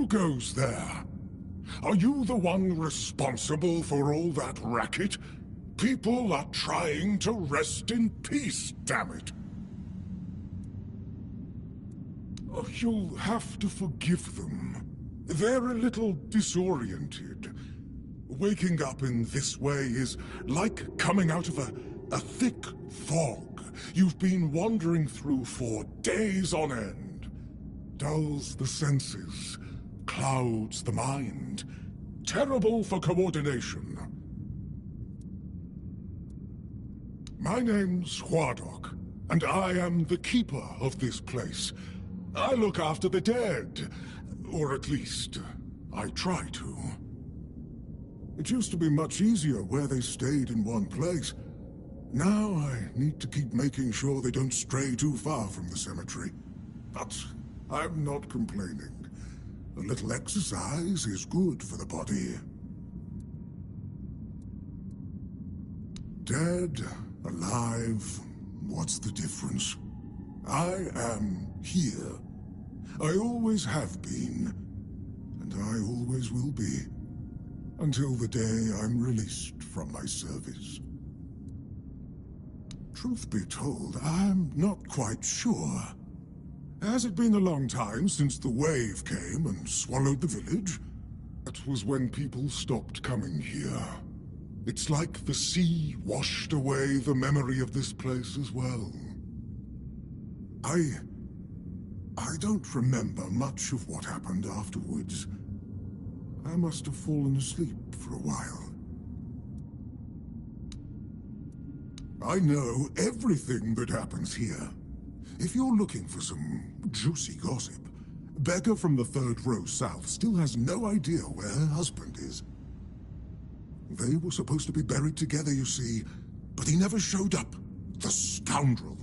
Who goes there? Are you the one responsible for all that racket? People are trying to rest in peace, damn it. Oh, you'll have to forgive them. They're a little disoriented. Waking up in this way is like coming out of a thick fog you've been wandering through for days on end. Dulls the senses, clouds the mind. Terrible for coordination. My name's Huardok, and I am the keeper of this place. I look after the dead, or at least, I try to. It used to be much easier where they stayed in one place. Now I need to keep making sure they don't stray too far from the cemetery. But I'm not complaining. A little exercise is good for the body. Dead, alive, what's the difference? I am here. I always have been, and I always will be, until the day I'm released from my service. Truth be told, I'm not quite sure. Has it been a long time since the wave came and swallowed the village? That was when people stopped coming here. It's like the sea washed away the memory of this place as well. I don't remember much of what happened afterwards. I must have fallen asleep for a while. I know everything that happens here. If you're looking for some juicy gossip, Becca from the third row south still has no idea where her husband is. They were supposed to be buried together, you see, but he never showed up. The scoundrel.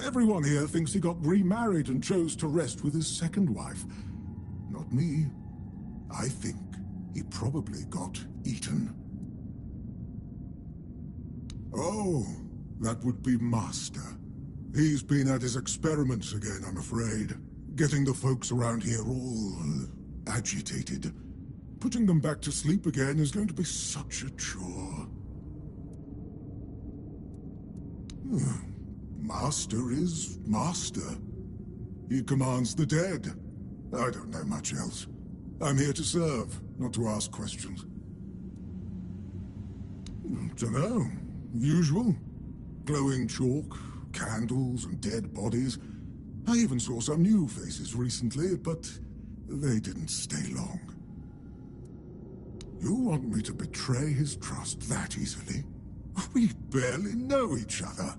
Everyone here thinks he got remarried and chose to rest with his second wife. Not me. I think he probably got eaten. Oh, that would be Master. He's been at his experiments again, I'm afraid. Getting the folks around here all agitated. Putting them back to sleep again is going to be such a chore. Master is Master. He commands the dead. I don't know much else. I'm here to serve, not to ask questions. Dunno. Usual. Glowing chalk, candles, and dead bodies. I even saw some new faces recently, but they didn't stay long. You want me to betray his trust that easily? We barely know each other.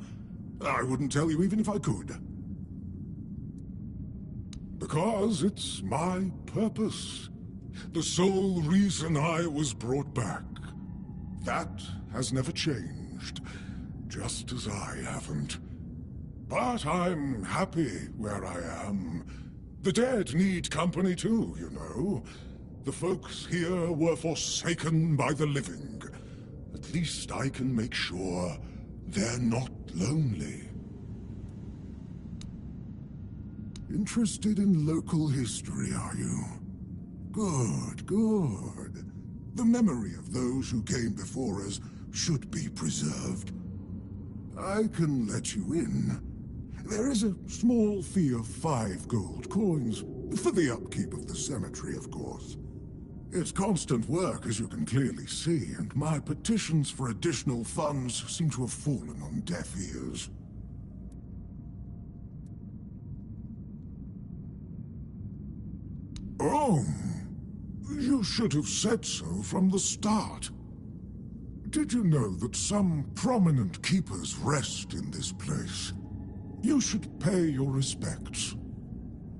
I wouldn't tell you even if I could. Because it's my purpose. The sole reason I was brought back. That has never changed, just as I haven't. But I'm happy where I am. The dead need company too, you know. The folks here were forsaken by the living. At least I can make sure they're not lonely. Interested in local history, are you? Good, good. The memory of those who came before us should be preserved. I can let you in. There is a small fee of 5 gold coins, for the upkeep of the cemetery, of course. It's constant work, as you can clearly see, and my petitions for additional funds seem to have fallen on deaf ears. Oh, you should have said so from the start. Did you know that some prominent keepers rest in this place? You should pay your respects.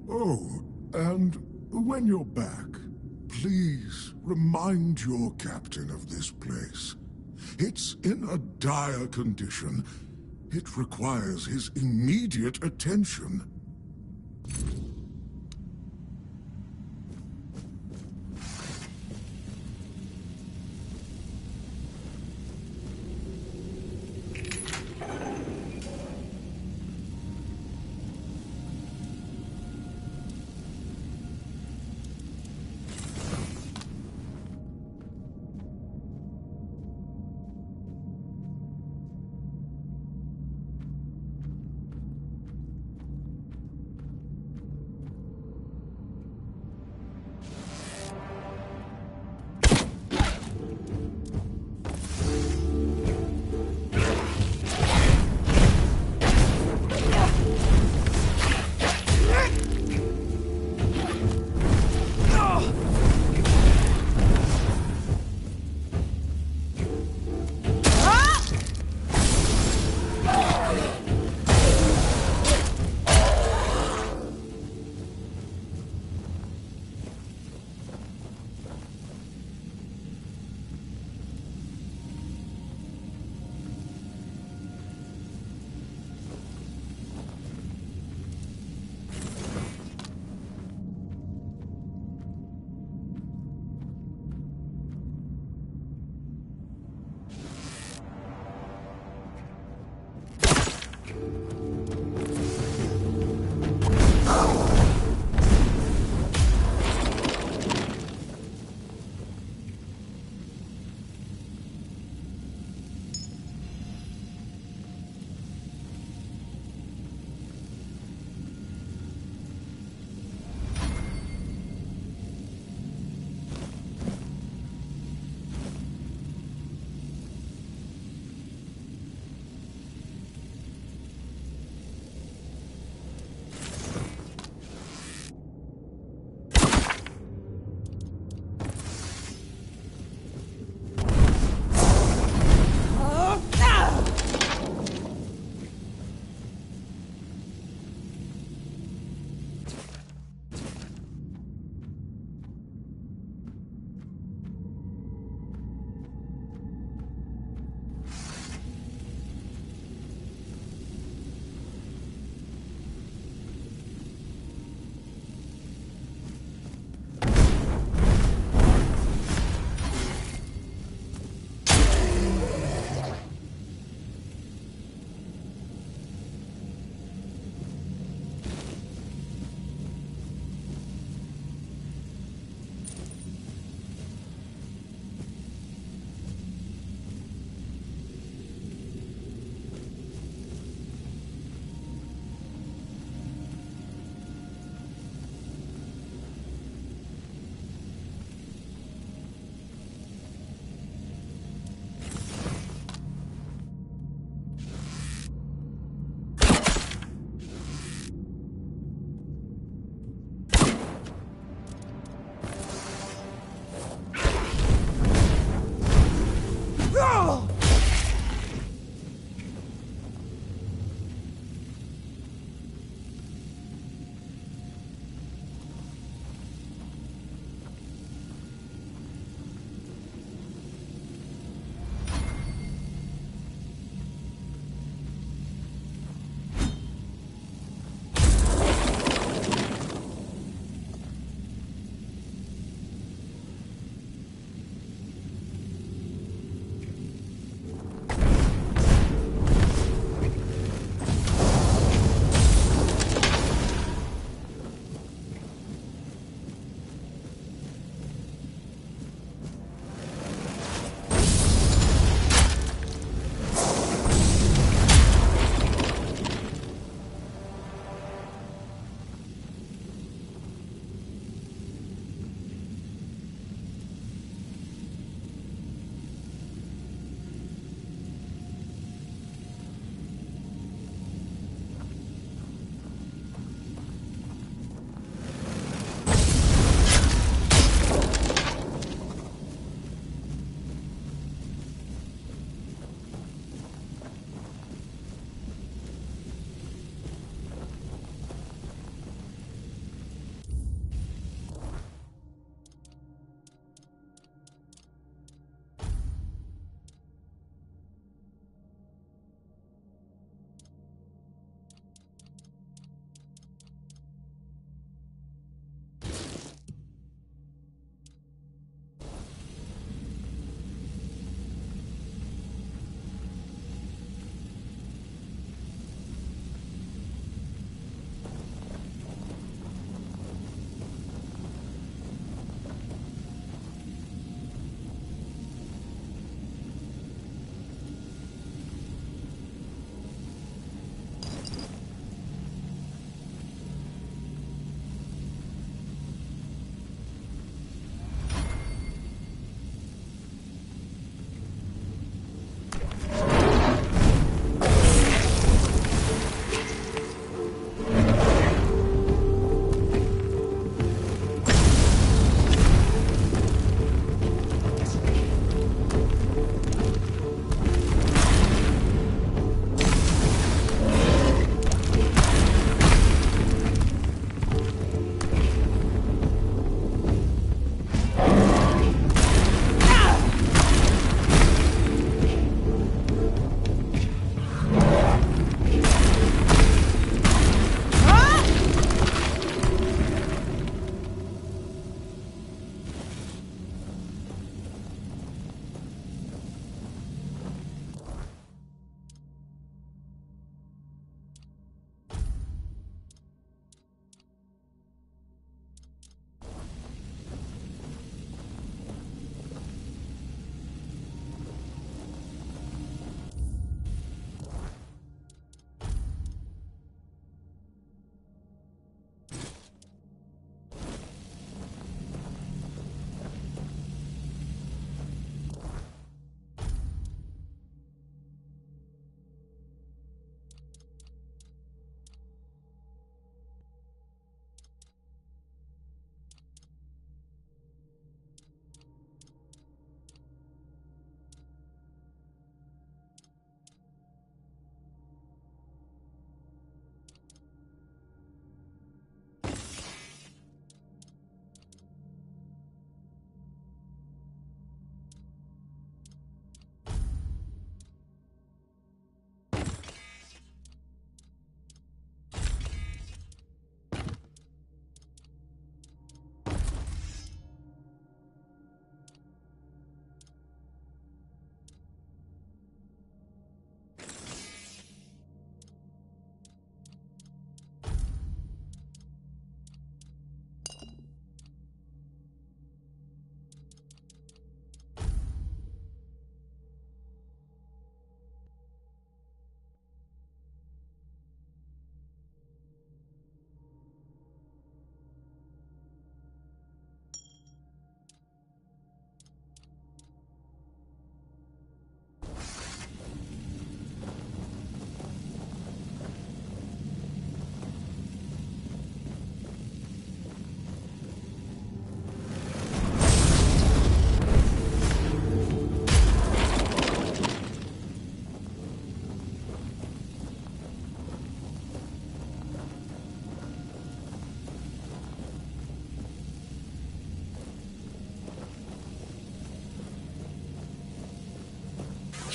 Oh, and when you're back, please remind your captain of this place. It's in a dire condition. It requires his immediate attention.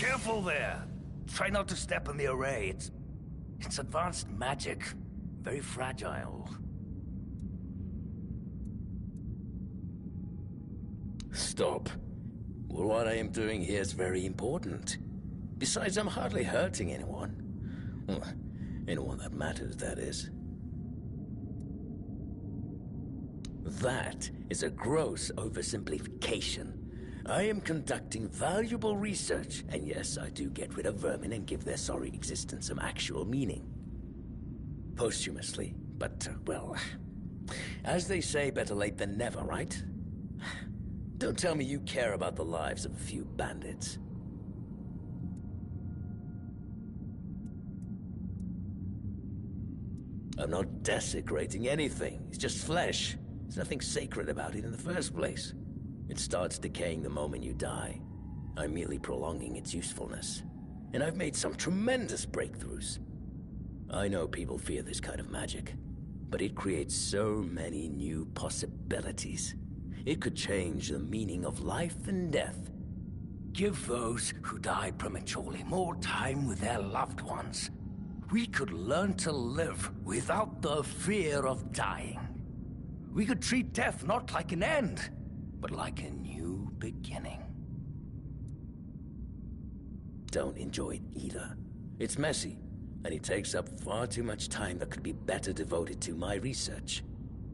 Careful there. Try not to step on the array. It's advanced magic. Very fragile. Stop. Well, what I am doing here is very important. Besides, I'm hardly hurting anyone. Well, anyone that matters, that is. That is a gross oversimplification. I am conducting valuable research, and yes, I do get rid of vermin and give their sorry existence some actual meaning. Posthumously, but, well, as they say, better late than never, right? Don't tell me you care about the lives of a few bandits. I'm not desecrating anything. It's just flesh. There's nothing sacred about it in the first place. It starts decaying the moment you die. I'm merely prolonging its usefulness. And I've made some tremendous breakthroughs. I know people fear this kind of magic, but it creates so many new possibilities. It could change the meaning of life and death. Give those who die prematurely more time with their loved ones. We could learn to live without the fear of dying. We could treat death not like an end, but like a new beginning. Don't enjoy it either. It's messy, and it takes up far too much time that could be better devoted to my research.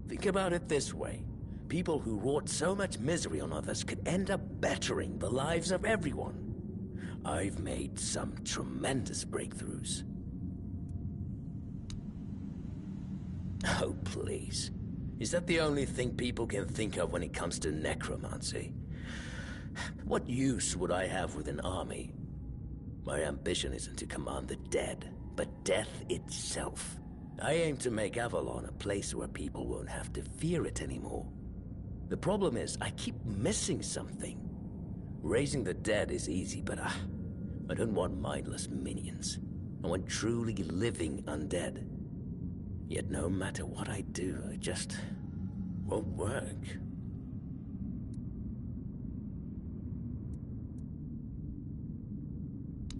Think about it this way. People who wrought so much misery on others could end up bettering the lives of everyone. I've made some tremendous breakthroughs. Oh, please. Is that the only thing people can think of when it comes to necromancy? What use would I have with an army? My ambition isn't to command the dead, but death itself. I aim to make Avalon a place where people won't have to fear it anymore. The problem is, I keep missing something. Raising the dead is easy, but I don't want mindless minions. I want truly living undead. Yet no matter what I do, it just won't work.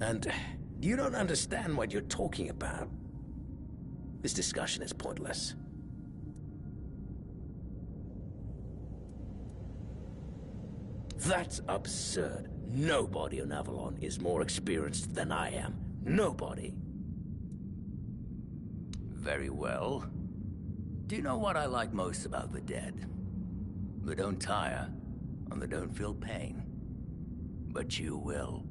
And you don't understand what you're talking about. This discussion is pointless. That's absurd. Nobody on Avalon is more experienced than I am. Nobody. Very well. Do you know what I like most about the dead? They don't tire, and they don't feel pain. But you will.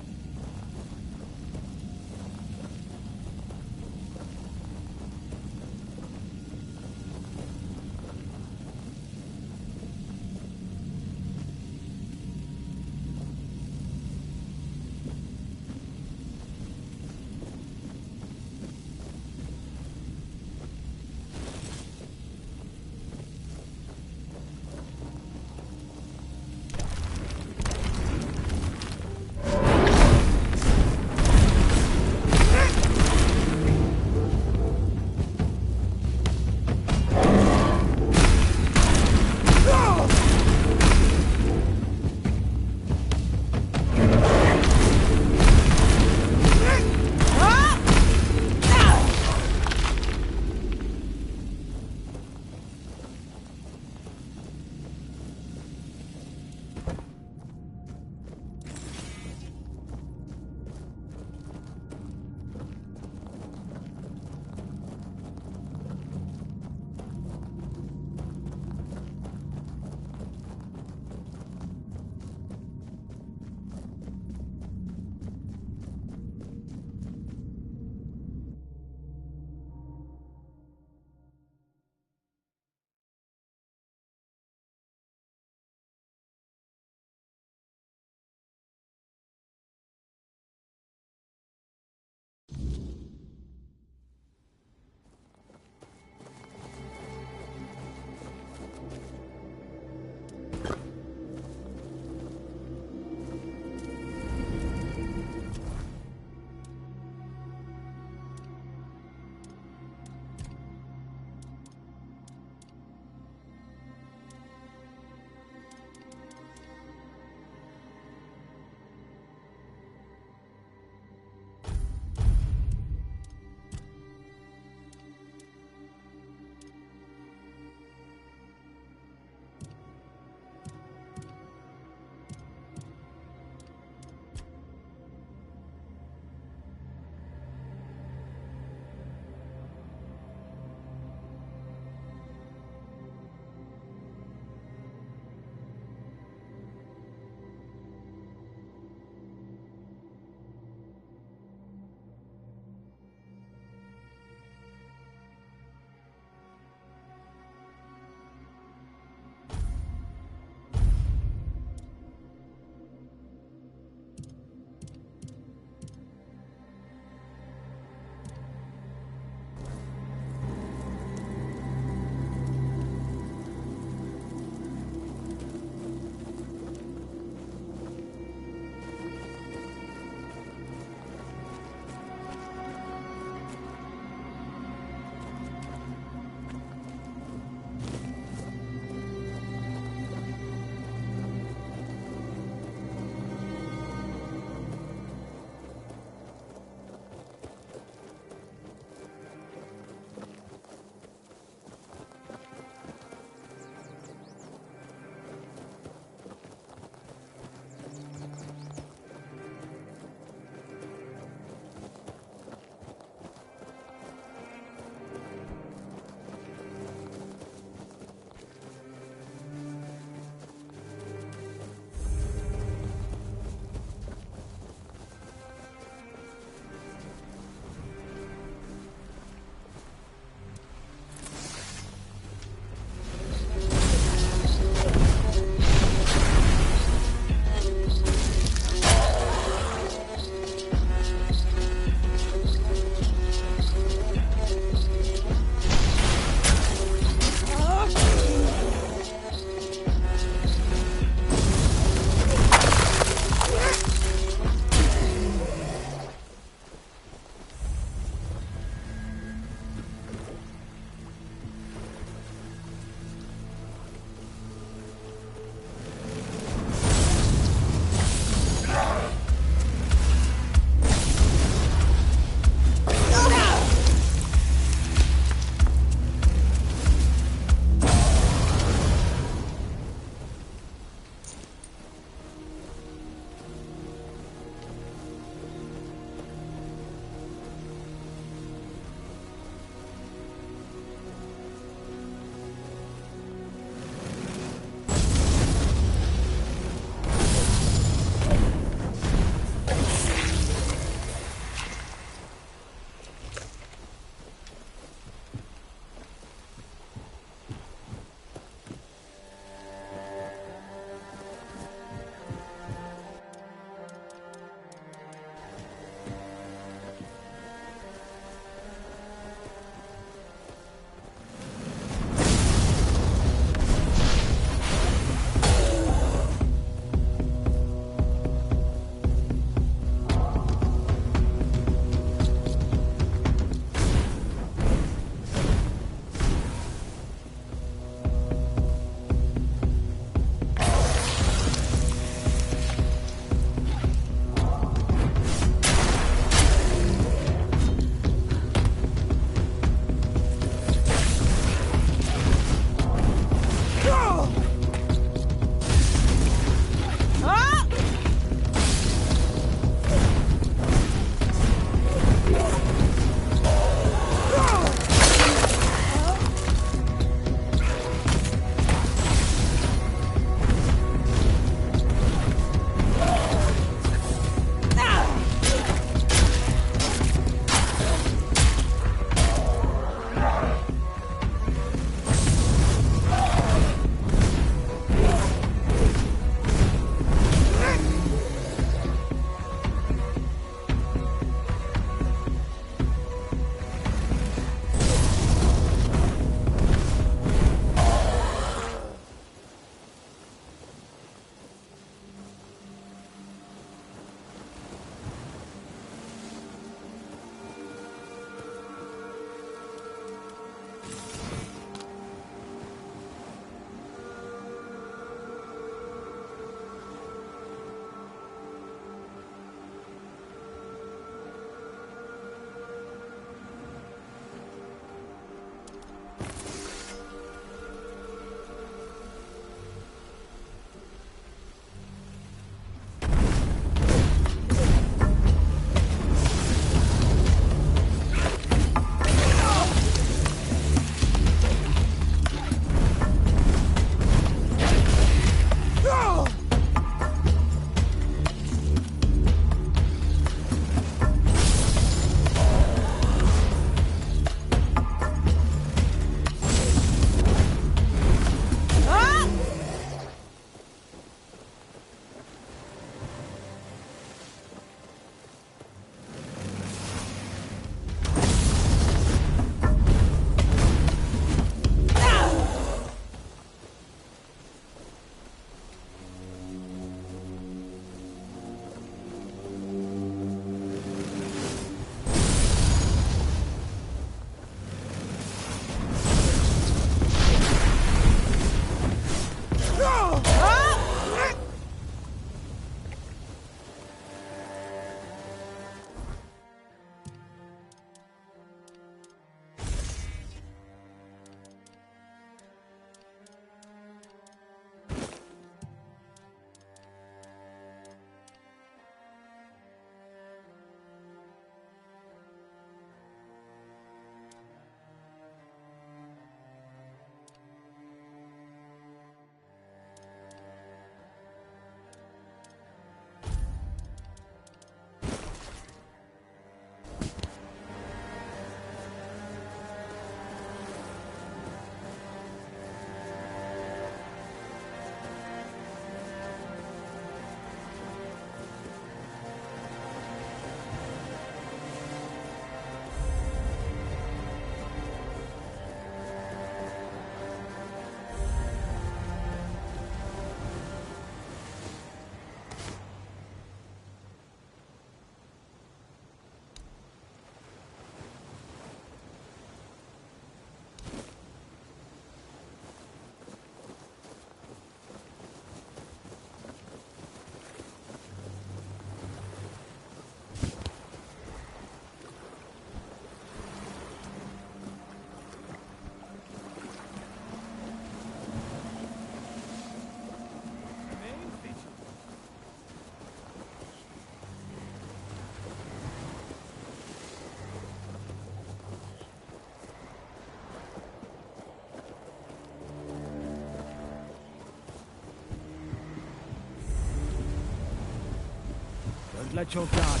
let your guard.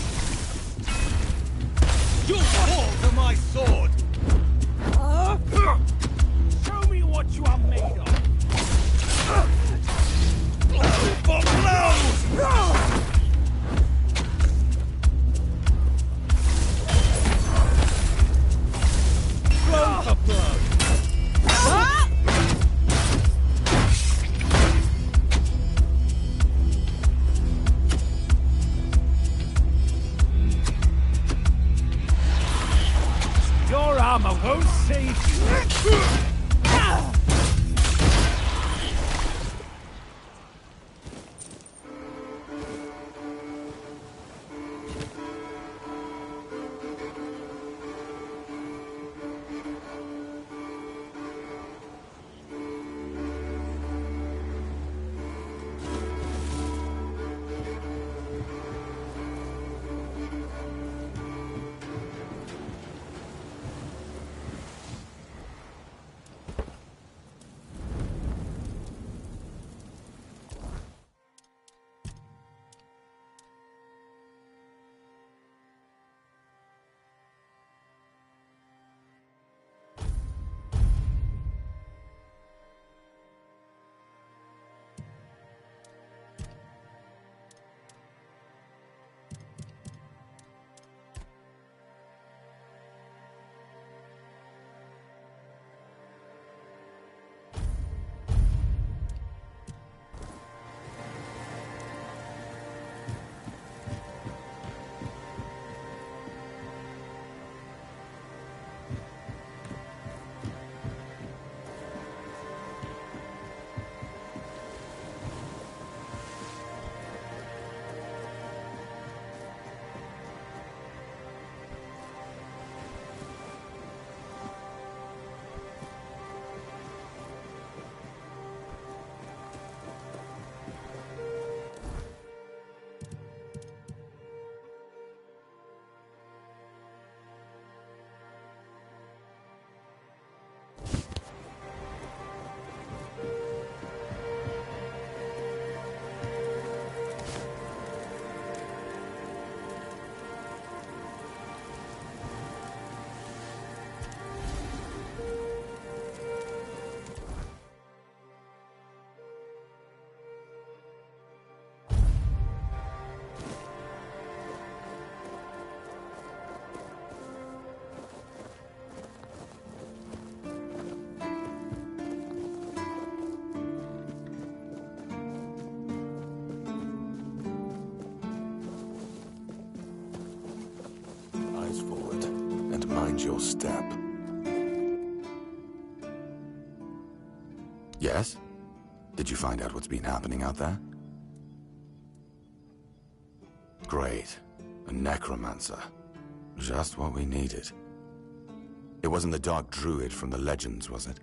You'll fall to my sword! Show me what you are made of. For blows! Blow for blow! Your armor won't save you. Eyes forward, and mind your step. Yes? Did you find out what's been happening out there? Great. A necromancer. Just what we needed. It wasn't the dark druid from the legends, was it?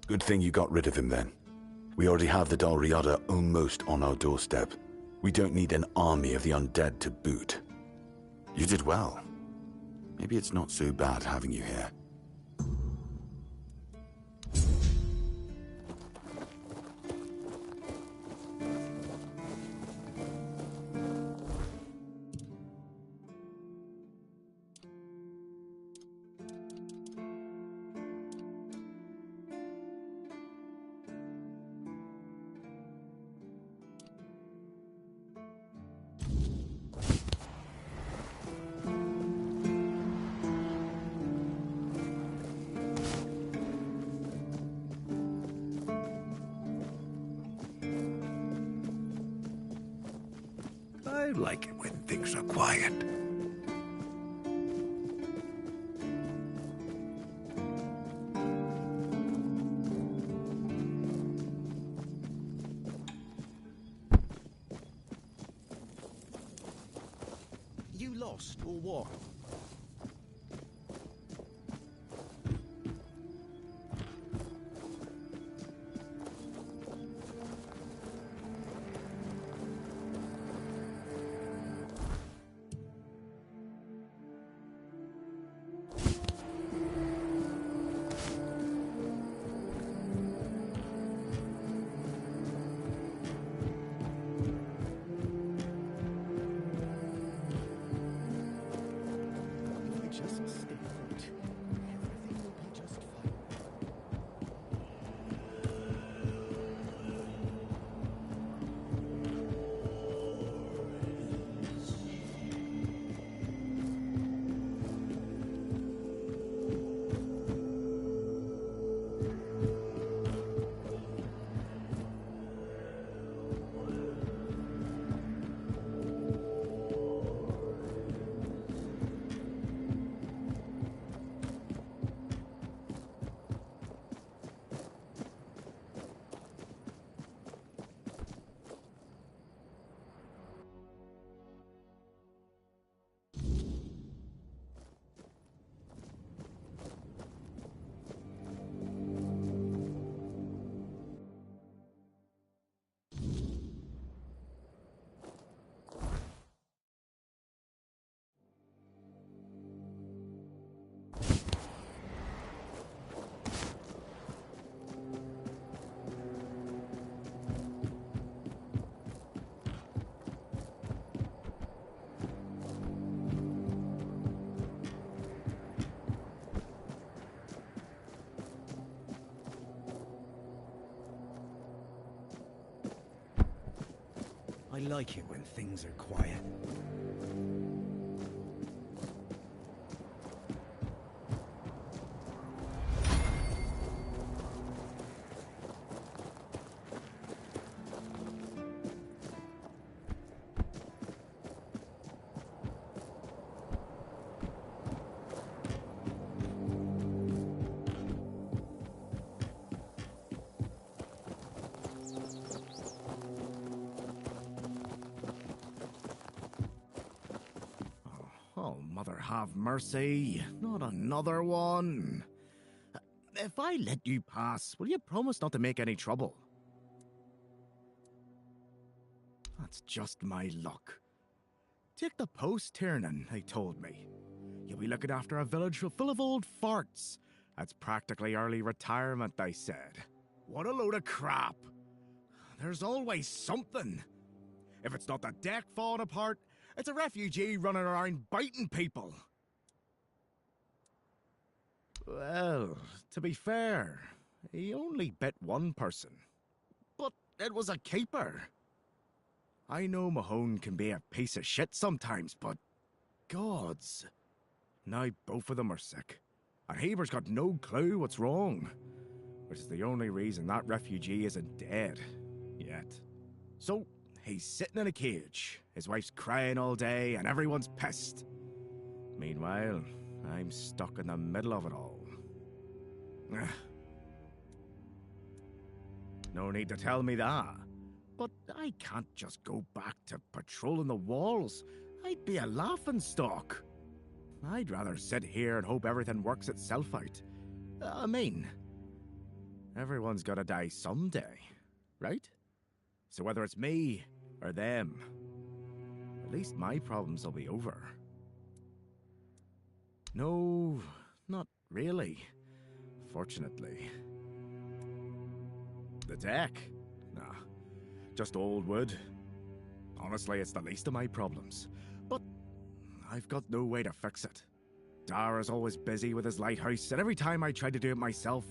Good thing you got rid of him then. We already have the Dalriada almost on our doorstep. We don't need an army of the undead to boot. You did well. Maybe it's not so bad having you here. I like it when things are quiet. You lost, or what? I like it when things are quiet. Oh, Mother have mercy. Not another one. If I let you pass, will you promise not to make any trouble? That's just my luck. Take the post, Tiernan, they told me. You'll be looking after a village full of old farts. That's practically early retirement, they said. What a load of crap. There's always something. If it's not the deck falling apart, it's a refugee running around biting people. Well, to be fair, he only bit one person. But it was a keeper. I know Mahone can be a piece of shit sometimes, but gods. Now both of them are sick. And Heber's got no clue what's wrong. Which is the only reason that refugee isn't dead. Yet. So, he's sitting in a cage. His wife's crying all day and everyone's pissed. Meanwhile, I'm stuck in the middle of it all. No need to tell me that. But I can't just go back to patrolling the walls. I'd be a laughingstock. I'd rather sit here and hope everything works itself out. I mean, everyone's gotta die someday, right? So whether it's me or them, at least my problems will be over. No, not really. Fortunately. The deck? Nah, just old wood. Honestly, it's the least of my problems. But I've got no way to fix it. Dara's always busy with his lighthouse, and every time I try to do it myself,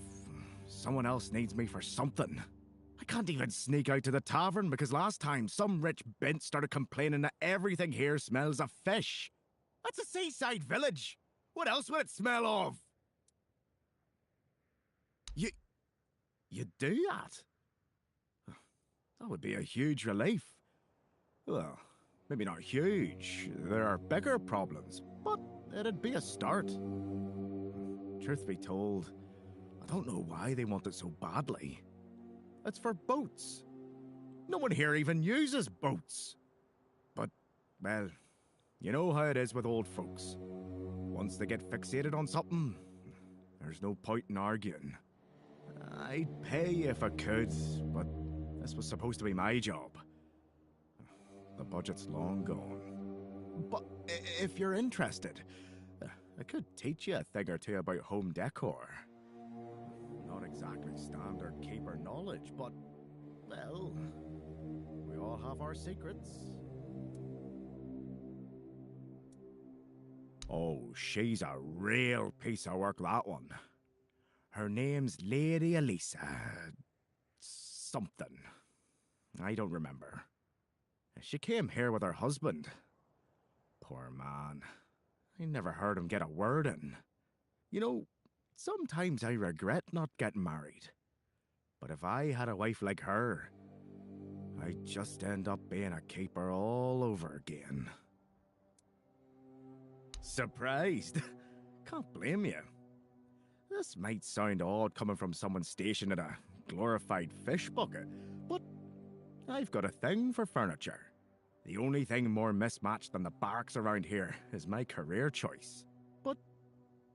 someone else needs me for something. I can't even sneak out to the tavern because last time some rich bint started complaining that everything here smells of fish. That's a seaside village. What else would it smell of? You do that? That would be a huge relief. Well, maybe not huge. There are bigger problems, but it'd be a start. Truth be told, I don't know why they want it so badly. It's for boats. No one here even uses boats. But, well, you know how it is with old folks. Once they get fixated on something, there's no point in arguing. I'd pay if I could, but this was supposed to be my job. The budget's long gone. But if you're interested, I could teach you a thing or two about home decor. Not exactly standard keeper knowledge, but, well, we all have our secrets. Oh, she's a real piece of work, that one. Her name's Lady Elisa. Something. I don't remember. She came here with her husband. Poor man. I never heard him get a word in. You know, sometimes I regret not getting married. But if I had a wife like her, I'd just end up being a keeper all over again. Surprised? Can't blame you. This might sound odd coming from someone stationed in a glorified fish bucket, but I've got a thing for furniture. The only thing more mismatched than the barracks around here is my career choice. But,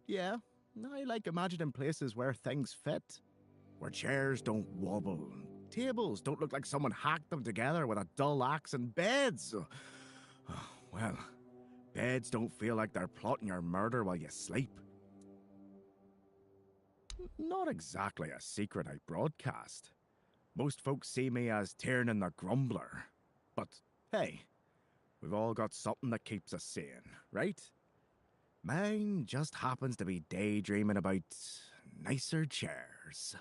yeah, I like imagining places where things fit. Where chairs don't wobble, tables don't look like someone hacked them together with a dull axe, and beds, well, beds don't feel like they're plotting your murder while you sleep. Not exactly a secret I broadcast. Most folks see me as Tiernan the Grumbler. But, hey, we've all got something that keeps us sane, right? Mine just happens to be daydreaming about nicer chairs.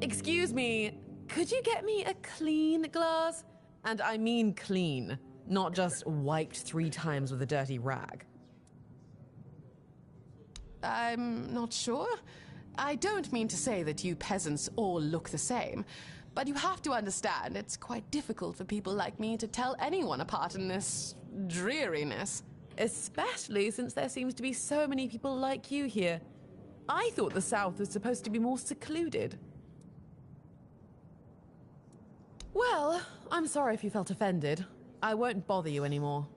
Excuse me, could you get me a clean glass? And I mean clean, not just wiped 3 times with a dirty rag. I'm not sure. I don't mean to say that you peasants all look the same, but you have to understand it's quite difficult for people like me to tell anyone apart in this dreariness. Especially since there seems to be so many people like you here. I thought the South was supposed to be more secluded. Well, I'm sorry if you felt offended. I won't bother you anymore.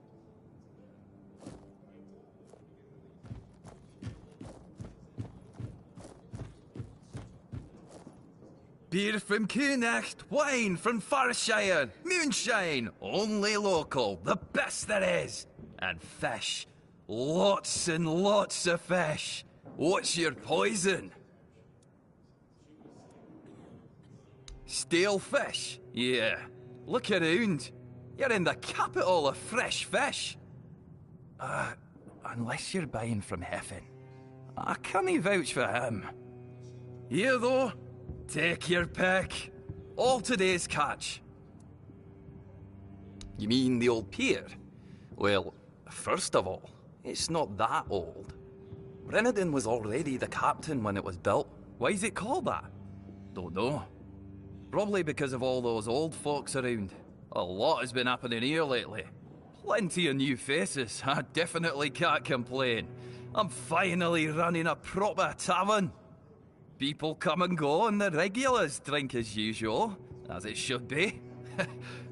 Beer from Kunecht, wine from Farshire, moonshine, only local, the best there is. And fish, lots and lots of fish. What's your poison? Stale fish? Yeah. Look around. You're in the capital of fresh fish. Unless you're buying from Heffen. I can't vouch for him. Here though, take your pick. All today's catch. You mean the old pier? Well, first of all, it's not that old. Brennan was already the captain when it was built. Why is it called that? Don't know. Probably because of all those old folks around. A lot has been happening here lately. Plenty of new faces. I definitely can't complain. I'm finally running a proper tavern. People come and go and the regulars drink as usual, as it should be.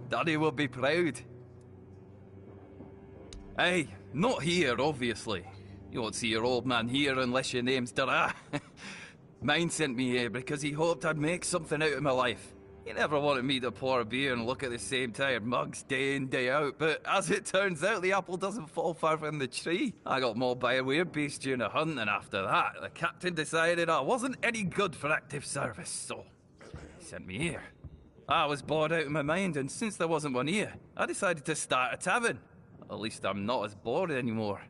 Daddy will be proud. Hey, not here, obviously. You won't see your old man here unless your name's Dara. Mine sent me here because he hoped I'd make something out of my life. He never wanted me to pour a beer and look at the same tired mugs day in, day out, but as it turns out, the apple doesn't fall far from the tree. I got mauled by a werebeast during a hunt, and after that, the captain decided I wasn't any good for active service, so he sent me here. I was bored out of my mind, and since there wasn't one here, I decided to start a tavern. At least I'm not as bored anymore.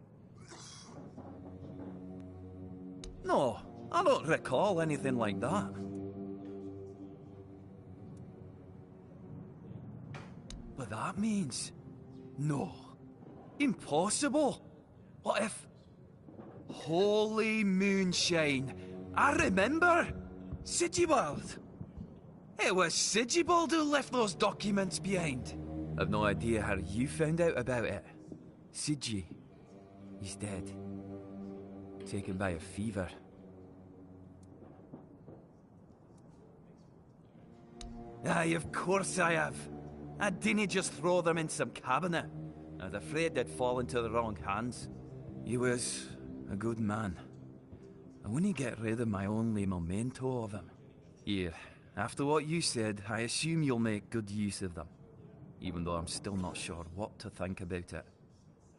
No, I don't recall anything like that. But that means... no. Impossible. What if... Holy moonshine. I remember. Sigibald. It was Sigibald who left those documents behind. I've no idea how you found out about it. Sigi. He's dead. Taken by a fever. Aye, of course I have. I didn't just throw them in some cabinet. I was afraid they'd fall into the wrong hands. He was a good man. I wouldn't get rid of my only memento of him. Here, after what you said, I assume you'll make good use of them. Even though I'm still not sure what to think about it.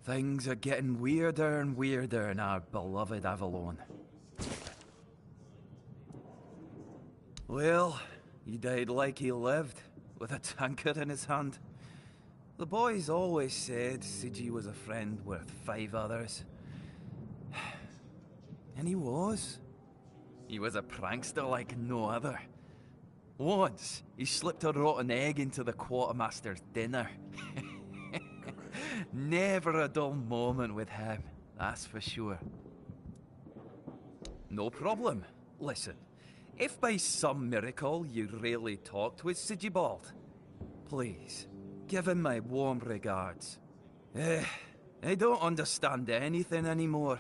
Things are getting weirder and weirder in our beloved Avalon. Well, he died like he lived, with a tankard in his hand. The boys always said Sigi was a friend worth 5 others. And he was. He was a prankster like no other. Once, he slipped a rotten egg into the quartermaster's dinner. Never a dull moment with him, that's for sure. No problem. Listen, if by some miracle you really talked with Sigibald, please, give him my warm regards. I don't understand anything anymore.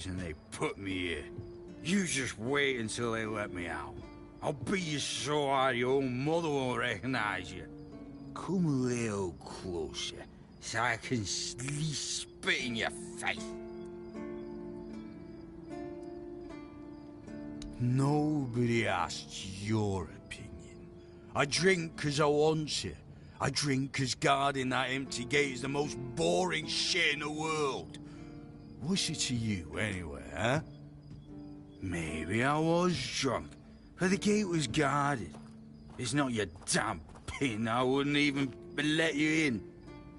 reason they put me here. You just wait until they let me out. I'll beat you so hard your own mother won't recognize you. Come a little closer, so I can at least spit in your face. Nobody asked your opinion. I drink 'cause I want to. I drink 'cause guarding that empty gate is the most boring shit in the world. What's it to you, anyway, huh? Maybe I was drunk, but the gate was guarded. It's not your damn pin, I wouldn't even let you in.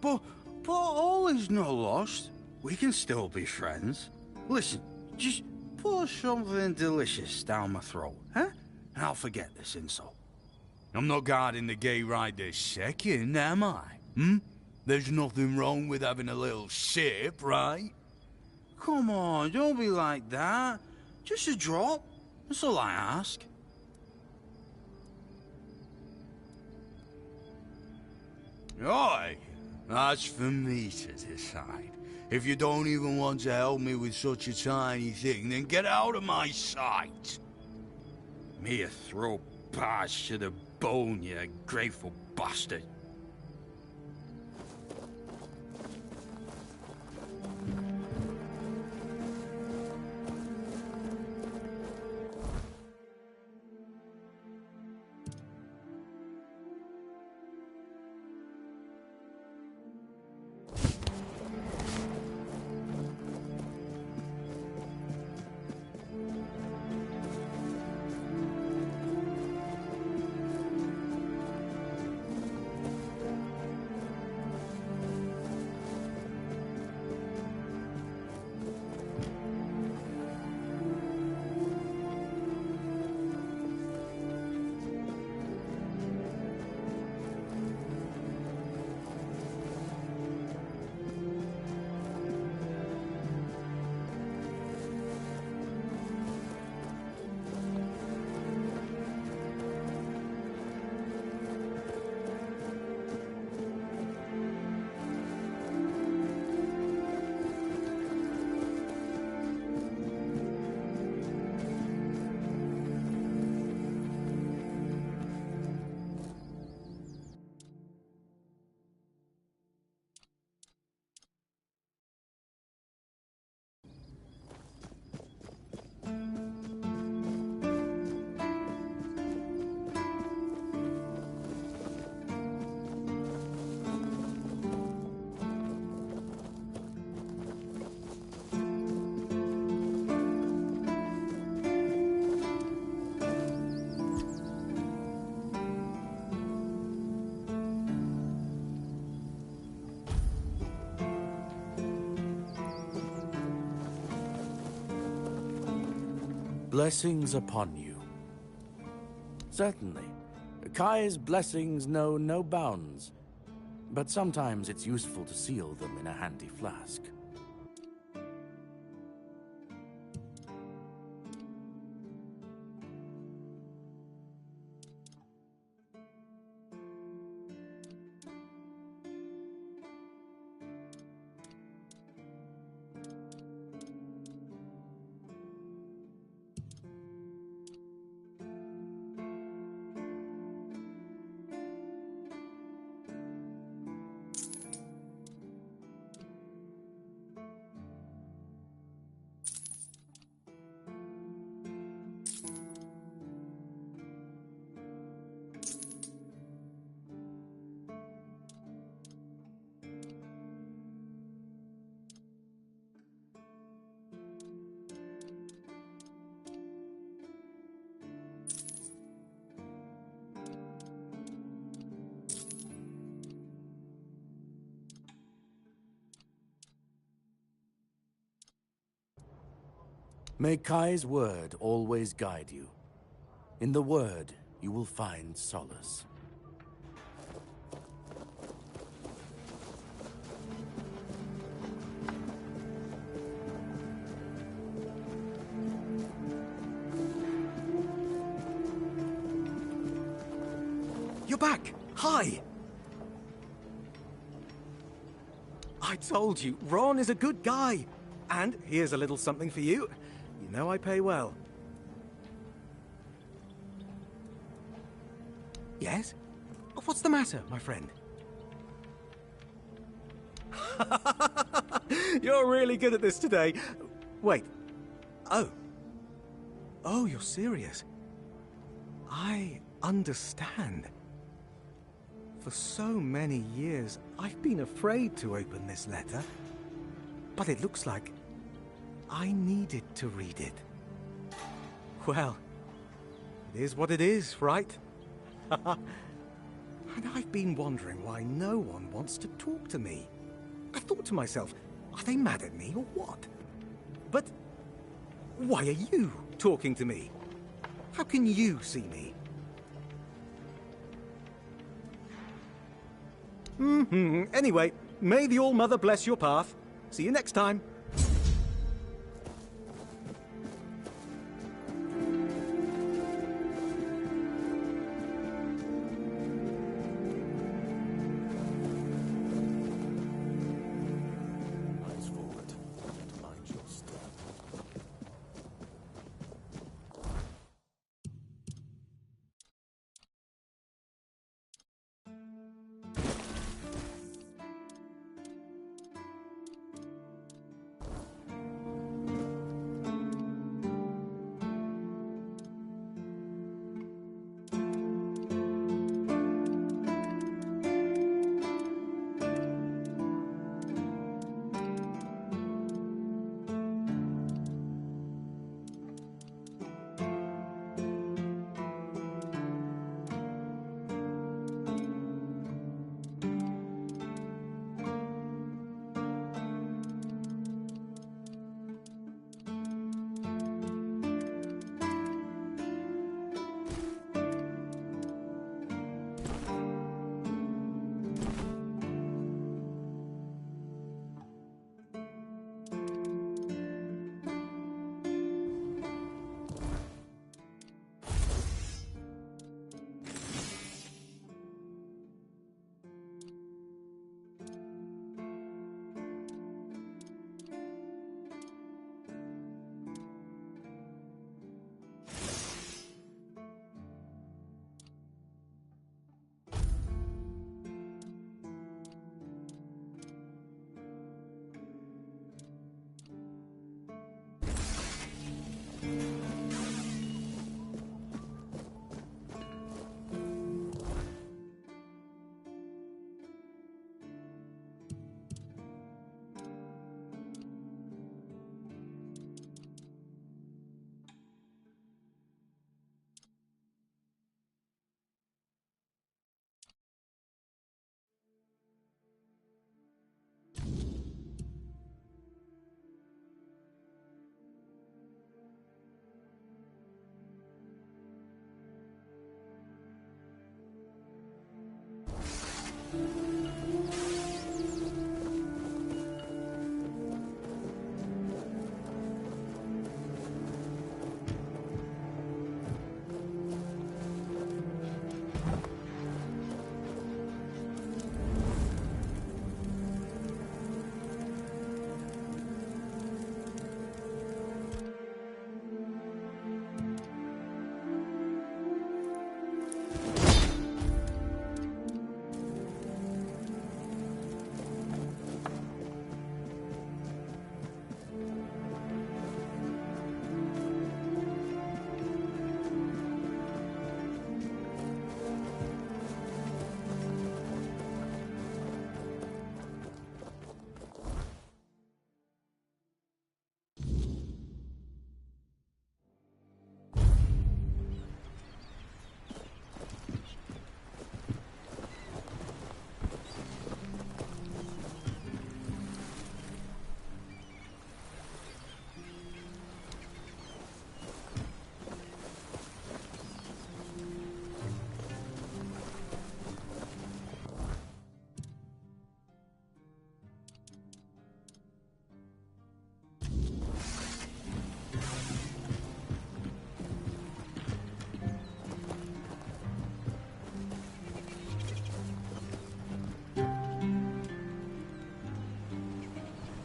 But all is not lost. We can still be friends. Listen, just pour something delicious down my throat, huh? And I'll forget this insult. I'm not guarding the gate right this second, am I? There's nothing wrong with having a little sip, right? Come on, don't be like that. Just a drop. That's all I ask. Aye, that's for me to decide. If you don't even want to help me with such a tiny thing, then get out of my sight. Me a throw bars to the bone, you ungrateful bastard. Blessings upon you. Certainly. Kai's blessings know no bounds, but sometimes it's useful to seal them in a handy flask. May Kai's word always guide you. In the word, you will find solace. You're back! Hi! I told you, Ron is a good guy. And here's a little something for you. You know I pay well. Yes? What's the matter, my friend? You're really good at this today. Wait. Oh. Oh, you're serious. I understand. For so many years, I've been afraid to open this letter. But it looks like I needed to read it. Well, it is what it is, right? And I've been wondering why no one wants to talk to me. I thought to myself, are they mad at me or what? But why are you talking to me? How can you see me? Anyway, may the All-Mother bless your path. See you next time. Eyes forward. Mind your step.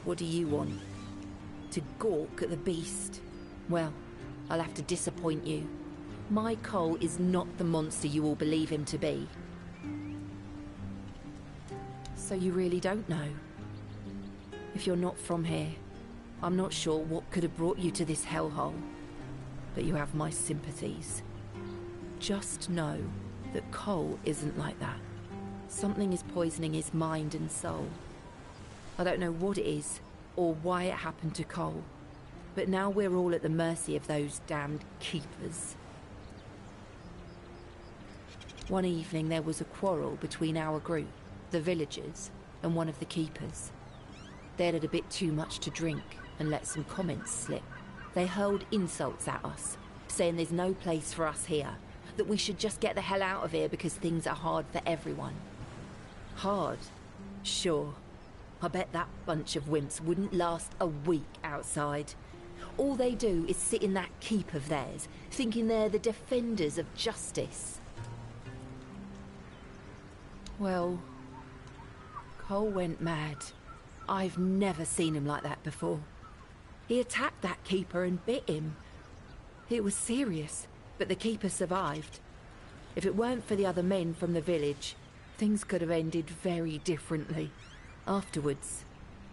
What do you want? to gawk at the beast. Well, I'll have to disappoint you. My Cole is not the monster you all believe him to be. So you really don't know? If you're not from here, I'm not sure what could have brought you to this hellhole. But you have my sympathies. Just know that Cole isn't like that. Something is poisoning his mind and soul. I don't know what it is, or why it happened to Cole. But now we're all at the mercy of those damned keepers. One evening there was a quarrel between our group, the villagers, and one of the keepers. They'd had a bit too much to drink and let some comments slip. They hurled insults at us, saying there's no place for us here, that we should just get the hell out of here because things are hard for everyone. Hard? Sure. I bet that bunch of wimps wouldn't last a week outside. All they do is sit in that keep of theirs, thinking they're the defenders of justice. Well, Cole went mad. I've never seen him like that before. He attacked that keeper and bit him. It was serious, but the keeper survived. If it weren't for the other men from the village, things could have ended very differently. Afterwards,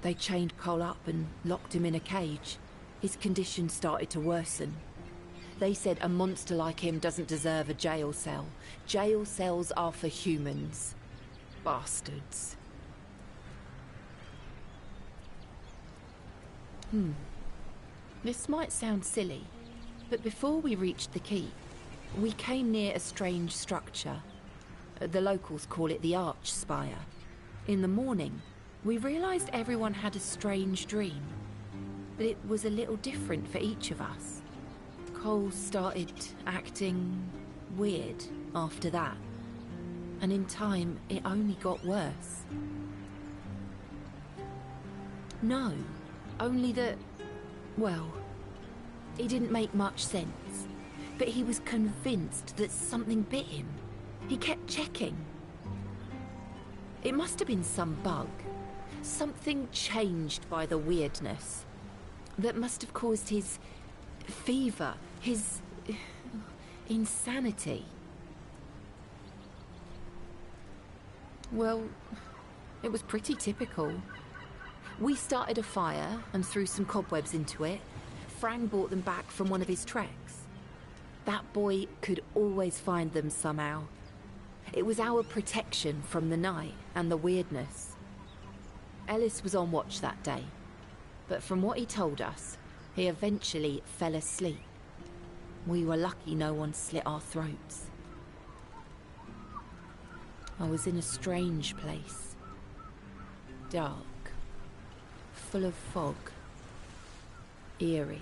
they chained Cole up and locked him in a cage. His condition started to worsen. They said a monster like him doesn't deserve a jail cell. Jail cells are for humans. Bastards. This might sound silly, but before we reached the keep, we came near a strange structure. The locals call it the Arch Spire. In the morning, we realized everyone had a strange dream, but it was a little different for each of us. Cole started acting weird after that, and in time, it only got worse. No, only that, well, it didn't make much sense, but he was convinced that something bit him. He kept checking. It must have been some bug. Something changed by the weirdness. That must have caused his fever, his insanity. Well, it was pretty typical. We started a fire and threw some cobwebs into it. Frang brought them back from one of his treks. That boy could always find them somehow. It was our protection from the night and the weirdness. Ellis was on watch that day, but from what he told us, he eventually fell asleep. We were lucky no one slit our throats. I was in a strange place. Dark. Full of fog. Eerie.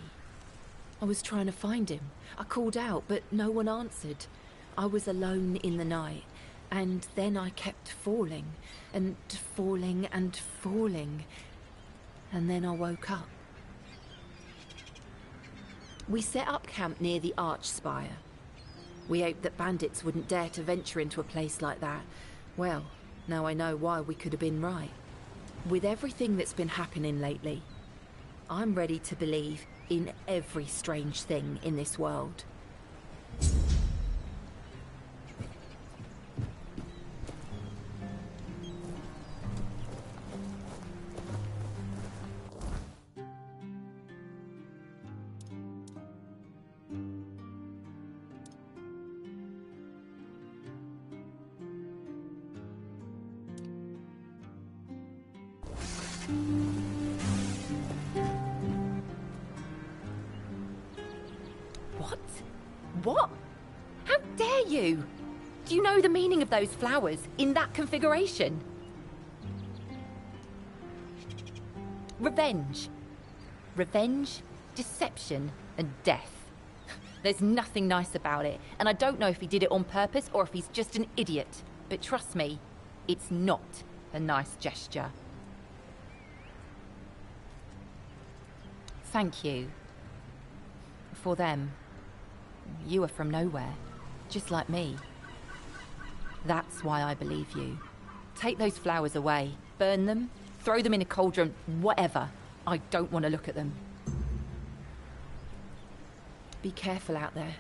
I was trying to find him. I called out, but no one answered. I was alone in the night, and then I kept falling, and falling, and falling. And then I woke up. We set up camp near the Arch Spire. We hoped that bandits wouldn't dare to venture into a place like that. Well, now I know why we could have been right. With everything that's been happening lately, I'm ready to believe in every strange thing in this world. What? How dare you? Do you know the meaning of those flowers in that configuration? Revenge. Revenge, deception, and death. There's nothing nice about it, and I don't know if he did it on purpose or if he's just an idiot. But trust me, it's not a nice gesture. Thank you. For them. You are from nowhere, just like me. That's why I believe you. Take those flowers away, burn them, throw them in a cauldron, whatever. I don't want to look at them. Be careful out there.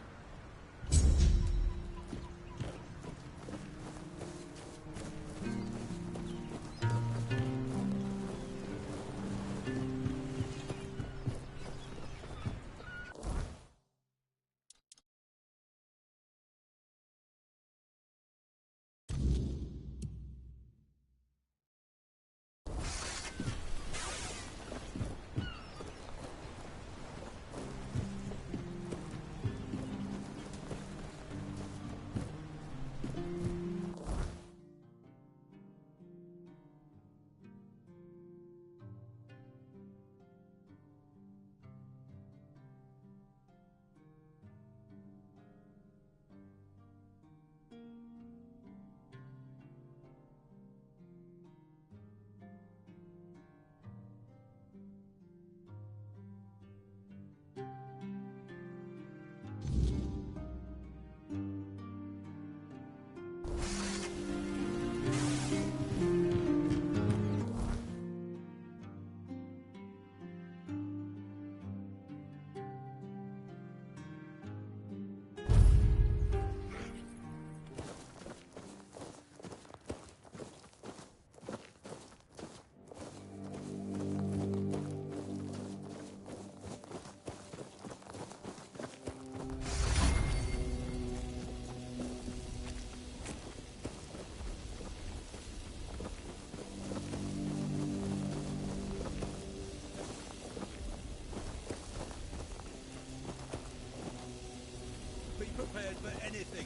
Be prepared for anything.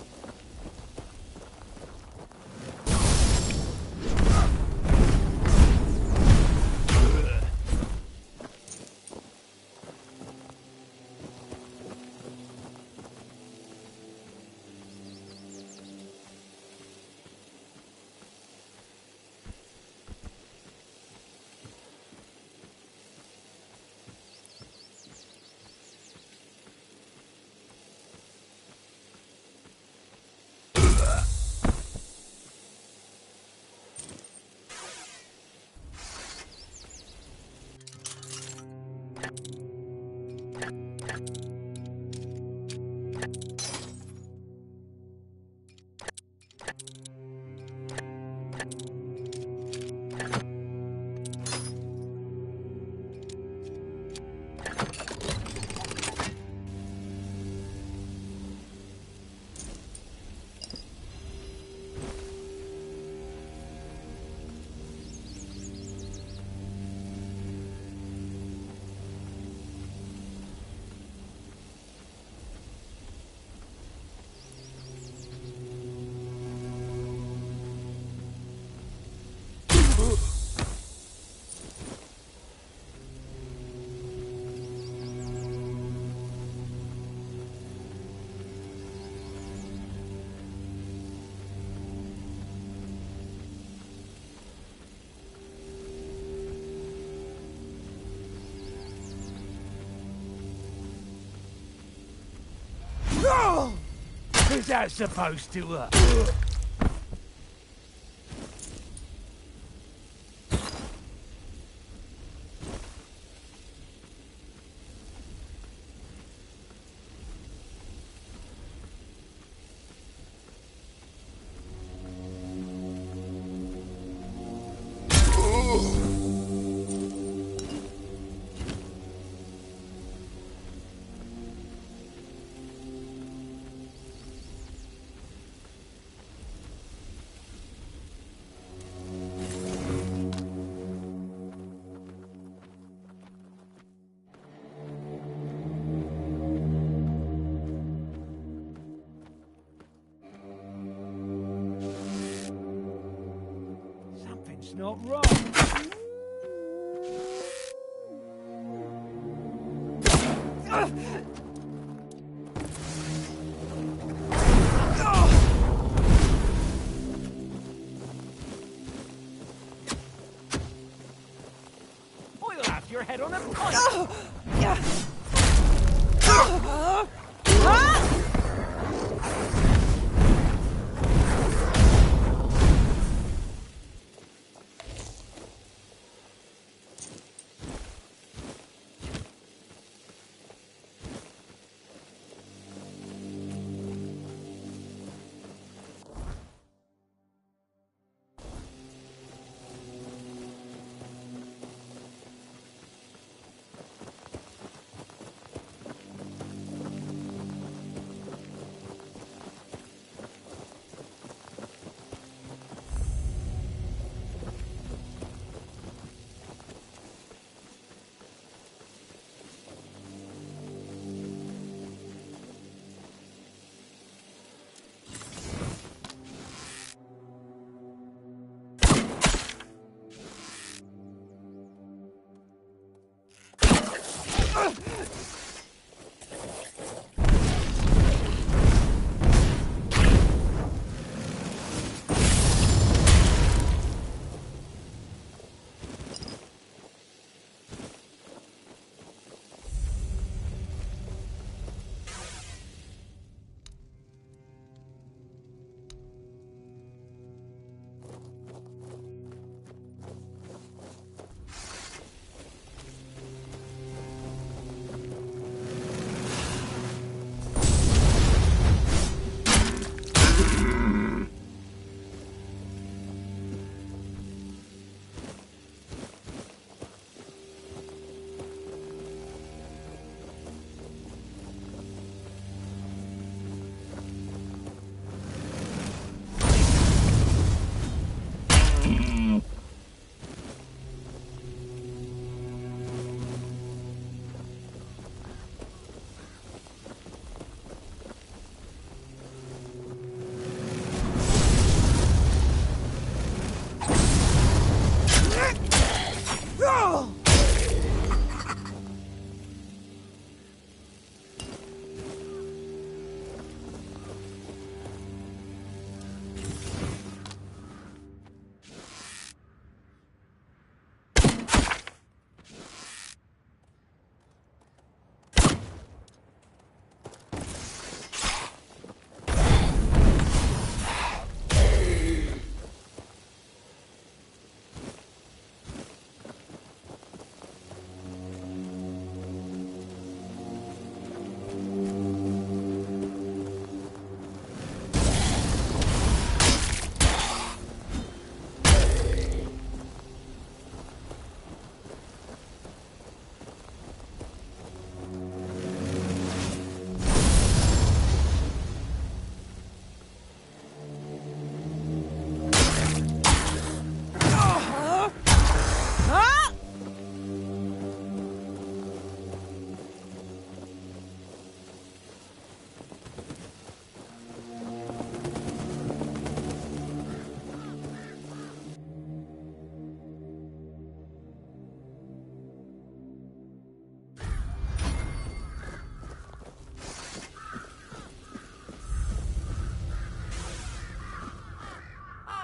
Is that supposed to work? Something's not right. I'll have your head on a pike.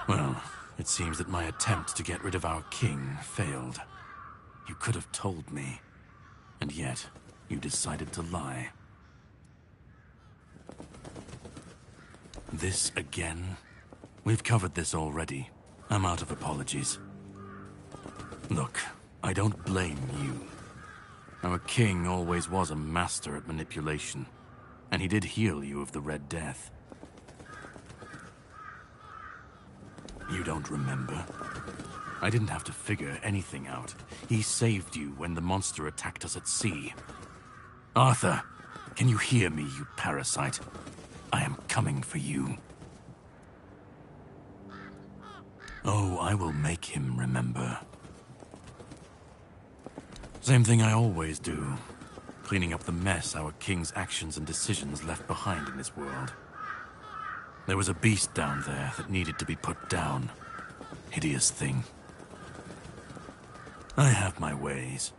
Well, it seems that my attempt to get rid of our king failed. You could have told me, and yet you decided to lie. This again? We've covered this already. I'm out of apologies. Look, I don't blame you. Our king always was a master at manipulation, and he did heal you of the Red Death. You don't remember? I didn't have to figure anything out. He saved you when the monster attacked us at sea. Arthur, can you hear me, you parasite? I am coming for you. Oh, I will make him remember. Same thing I always do. Cleaning up the mess our king's actions and decisions left behind in this world. There was a beast down there that needed to be put down. Hideous thing. I have my ways.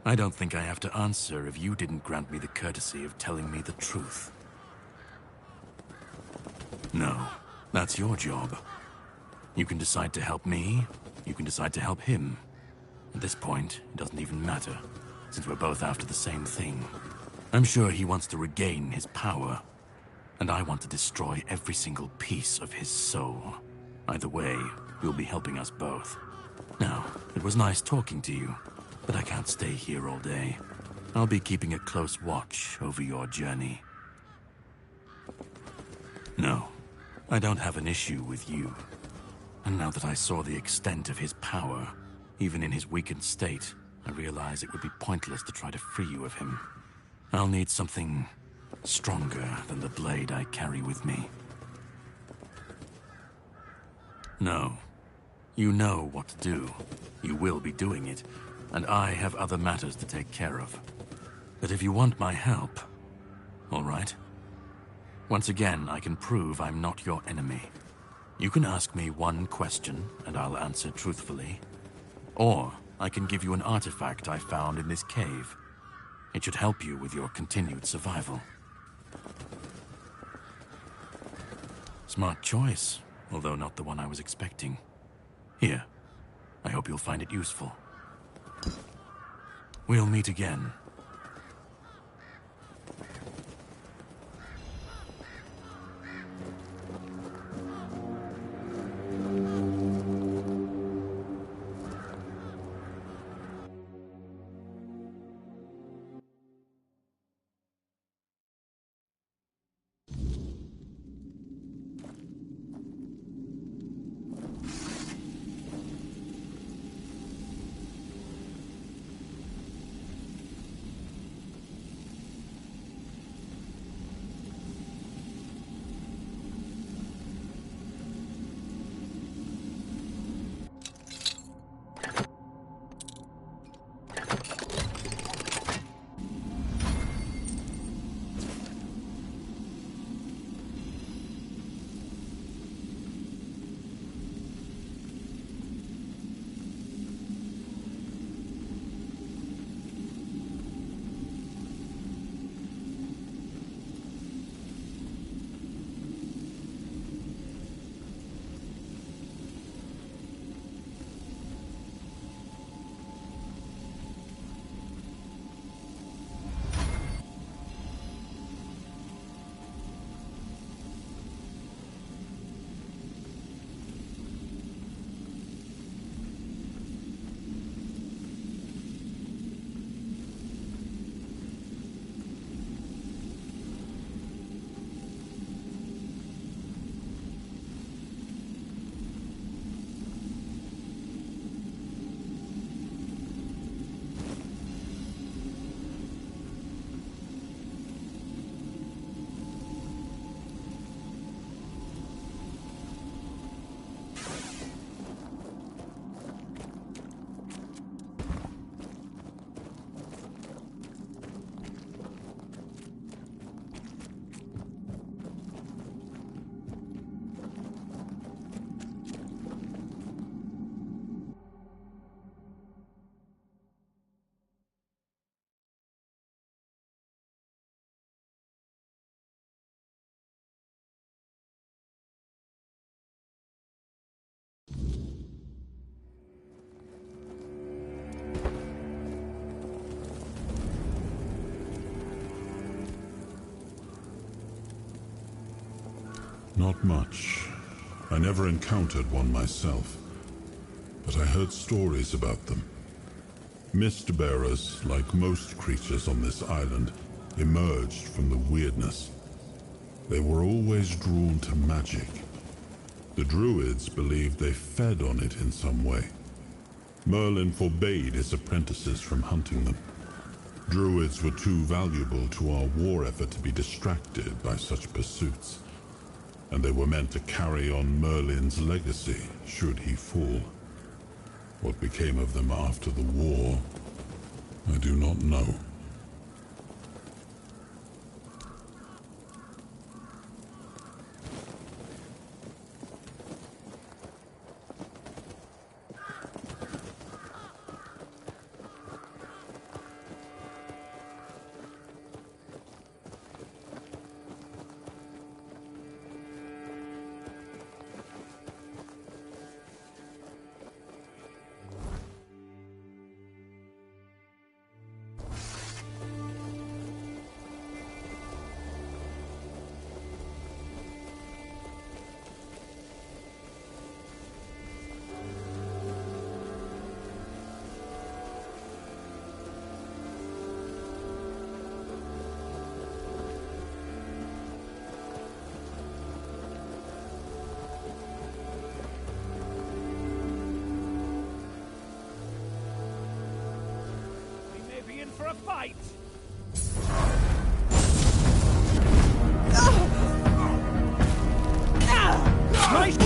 I don't think I have to answer if you didn't grant me the courtesy of telling me the truth. No, that's your job. You can decide to help me, you can decide to help him. At this point, it doesn't even matter, since we're both after the same thing. I'm sure he wants to regain his power, and I want to destroy every single piece of his soul. Either way, you'll be helping us both. Now, it was nice talking to you, but I can't stay here all day. I'll be keeping a close watch over your journey. No, I don't have an issue with you. And now that I saw the extent of his power, even in his weakened state, I realize it would be pointless to try to free you of him. I'll need something stronger than the blade I carry with me. No. You know what to do. You will be doing it, and I have other matters to take care of. But if you want my help, all right? Once again, I can prove I'm not your enemy. You can ask me one question, and I'll answer truthfully. Or I can give you an artifact I found in this cave. It should help you with your continued survival. Smart choice, although not the one I was expecting. Here, I hope you'll find it useful. We'll meet again. Not much. I never encountered one myself, but I heard stories about them. Mist bearers, like most creatures on this island, emerged from the weirdness. They were always drawn to magic. The druids believed they fed on it in some way. Merlin forbade his apprentices from hunting them. Druids were too valuable to our war effort to be distracted by such pursuits, and they were meant to carry on Merlin's legacy should he fall. What became of them after the war, I do not know. For a fight! Nice!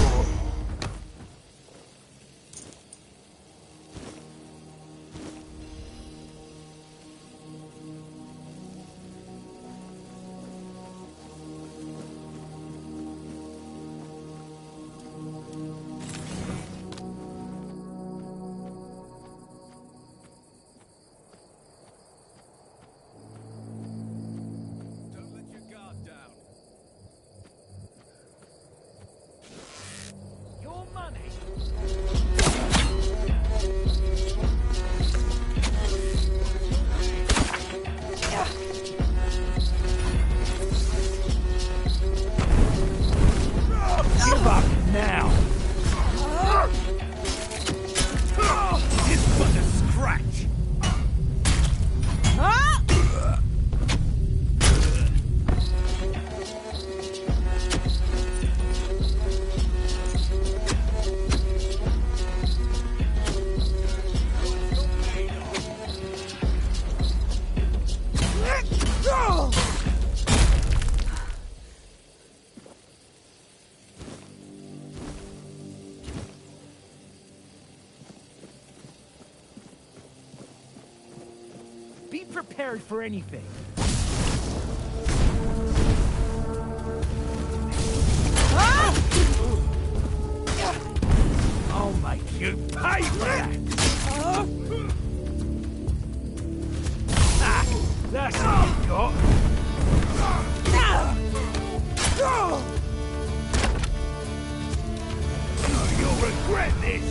Give up now! This was a scratch! Be prepared for anything. I'll make you pay for that! That's what you got! You'll regret this!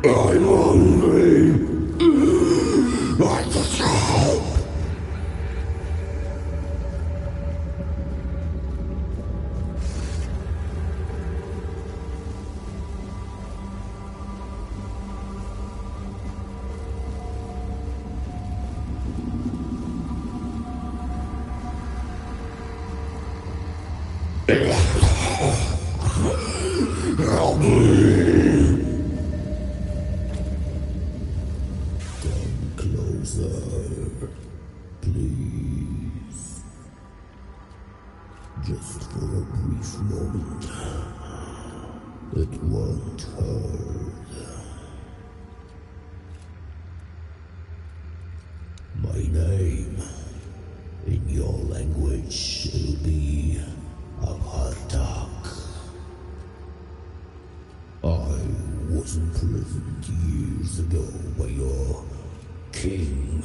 I'm hungry. I just help. Help me. Come closer, please. Just for a brief moment. It won't hurt. My name, in your language, it'll be Avartak. I was imprisoned years ago by your king.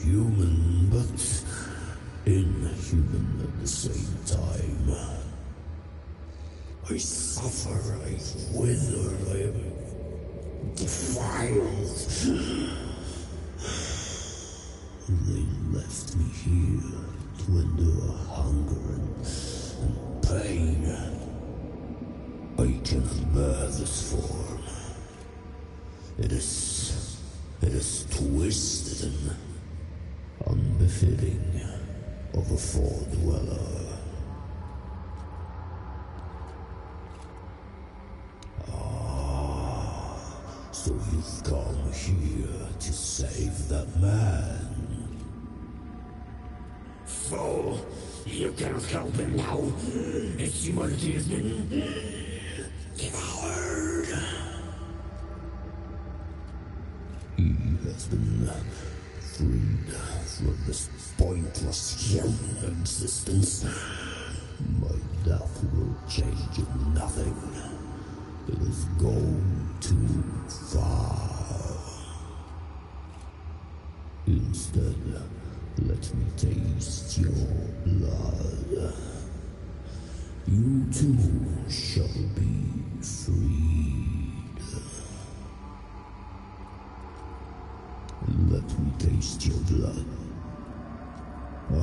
Human, but inhuman at the same time. I suffer, I wither, I am defiled. They left me here to endure hunger and pain. I cannot bear this form. It is twisted and unbefitting of a four-dweller. So you've come here to save that man. Fool, you cannot help him now. His humanity has been devoured. He has been freed from this pointless human existence. My death will change nothing. It has gone too far. Instead, let me taste your blood. You too shall be freed. Let me taste your blood. I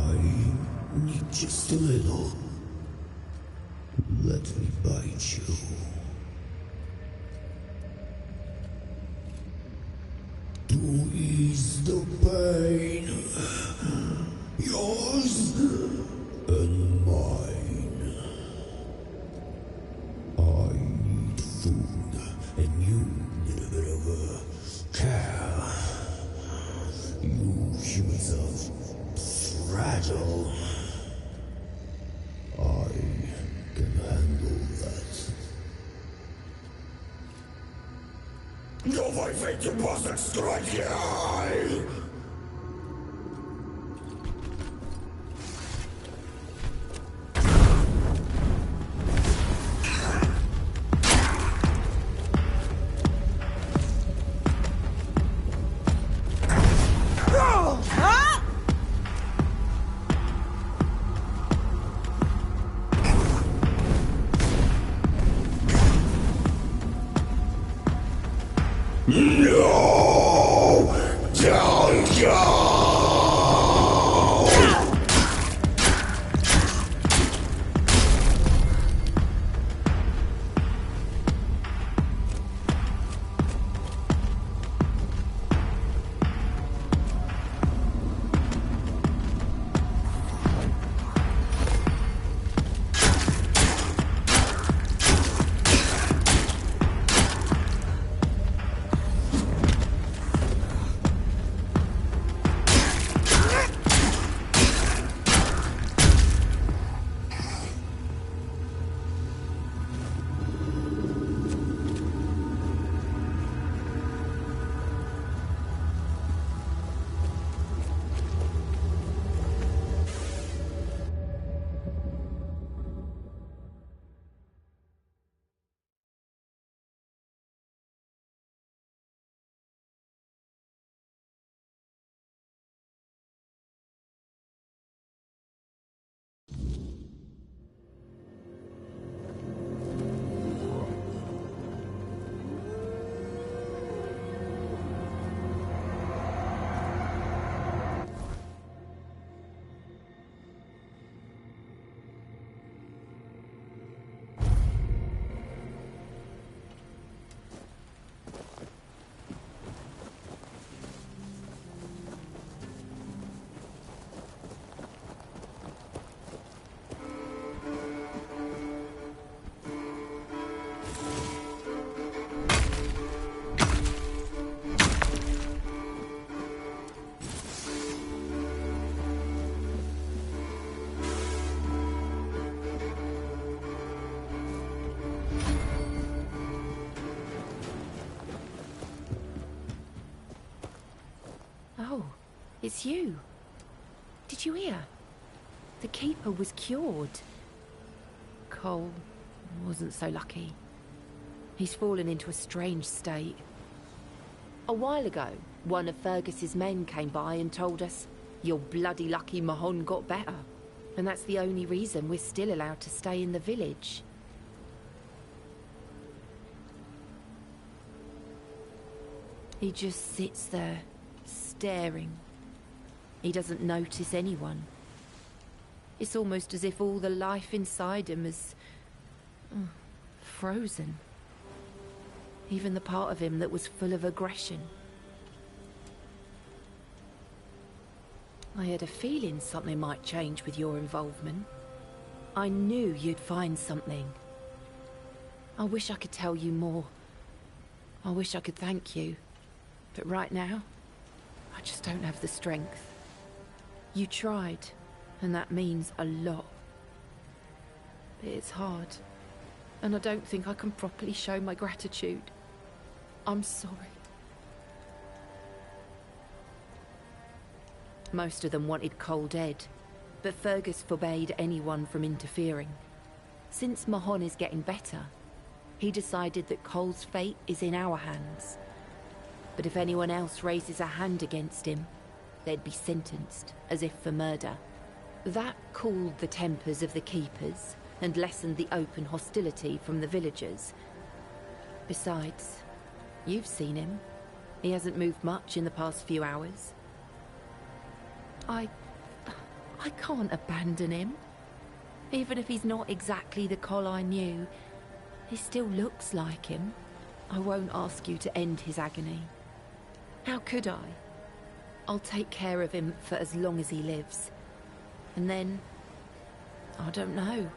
need just a little. Let me bite you. To ease the pain, yours and mine. I need food, and you need a bit of care. You humans are fragile. I can handle that. No, my fate wasn't strike here. No! Tell It's you. Did you hear? The Keeper was cured. Cole wasn't so lucky. He's fallen into a strange state. A while ago, one of Fergus's men came by and told us, "You're bloody lucky Mahon got better." And that's the only reason we're still allowed to stay in the village. He just sits there, staring. He doesn't notice anyone. It's almost as if all the life inside him is frozen. Even the part of him that was full of aggression. I had a feeling something might change with your involvement. I knew you'd find something. I wish I could tell you more. I wish I could thank you. But right now, I just don't have the strength. You tried, and that means a lot. But it's hard, and I don't think I can properly show my gratitude. I'm sorry. Most of them wanted Cole dead, but Fergus forbade anyone from interfering. Since Mahon is getting better, he decided that Cole's fate is in our hands. But if anyone else raises a hand against him, they'd be sentenced, as if for murder. That cooled the tempers of the Keepers and lessened the open hostility from the villagers. Besides, you've seen him. He hasn't moved much in the past few hours. I can't abandon him. Even if he's not exactly the Cole I knew, he still looks like him. I won't ask you to end his agony. How could I? I'll take care of him for as long as he lives. And then, I don't know.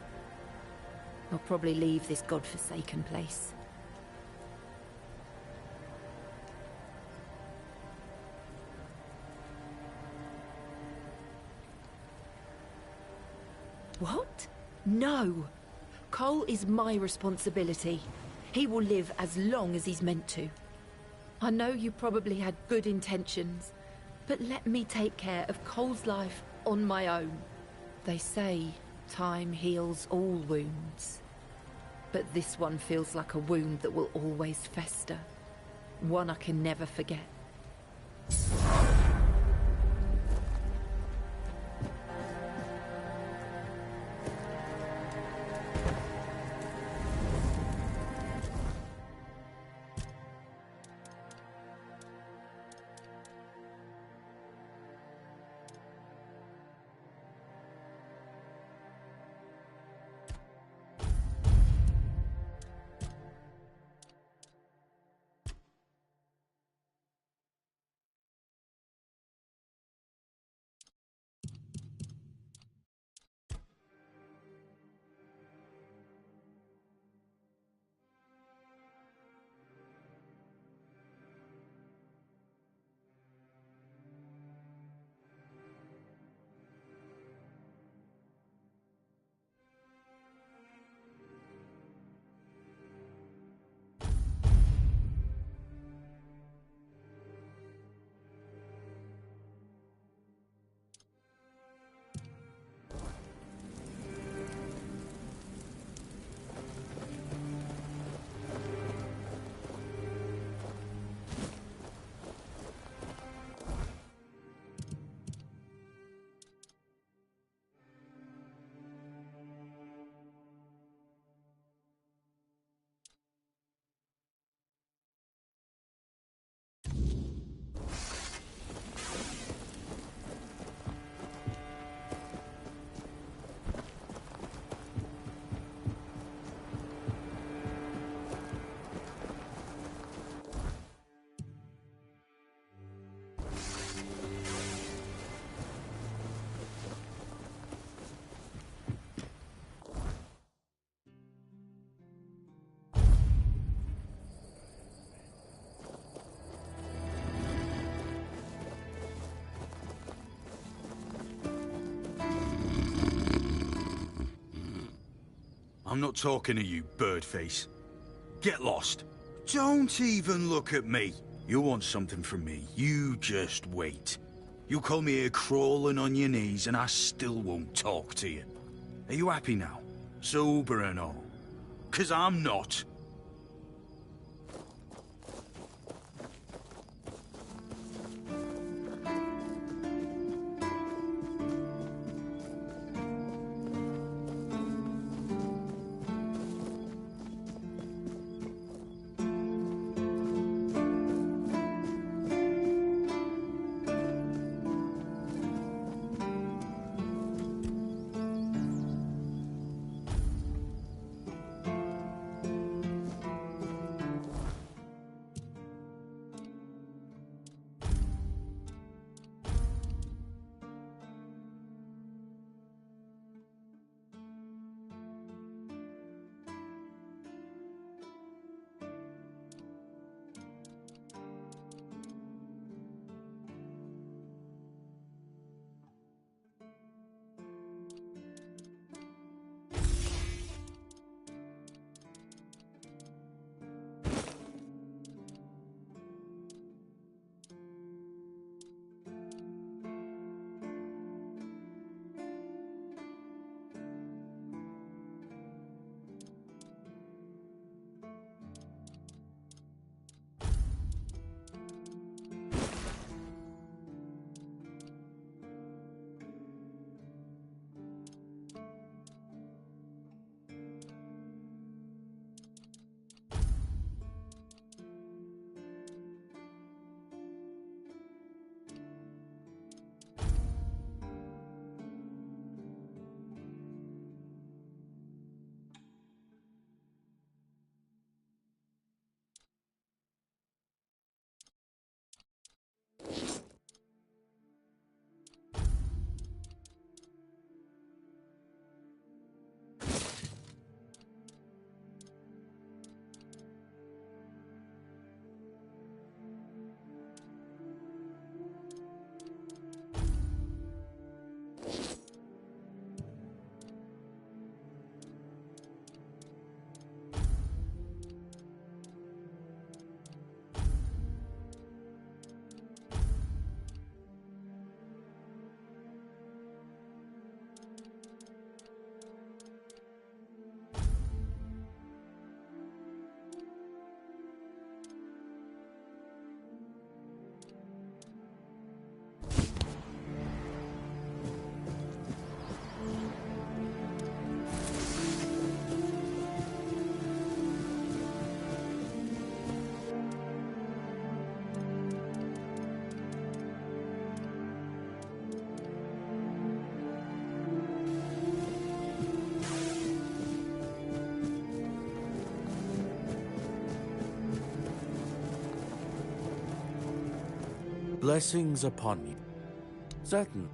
I'll probably leave this godforsaken place. What? No! Cole is my responsibility. He will live as long as he's meant to. I know you probably had good intentions, but let me take care of Cole's life on my own. They say time heals all wounds. But this one feels like a wound that will always fester. One I can never forget. I'm not talking to you, birdface. Get lost. Don't even look at me. You want something from me, you just wait. You come here crawling on your knees and I still won't talk to you. Are you happy now? Sober and all? 'Cause I'm not. Blessings upon you. Certain.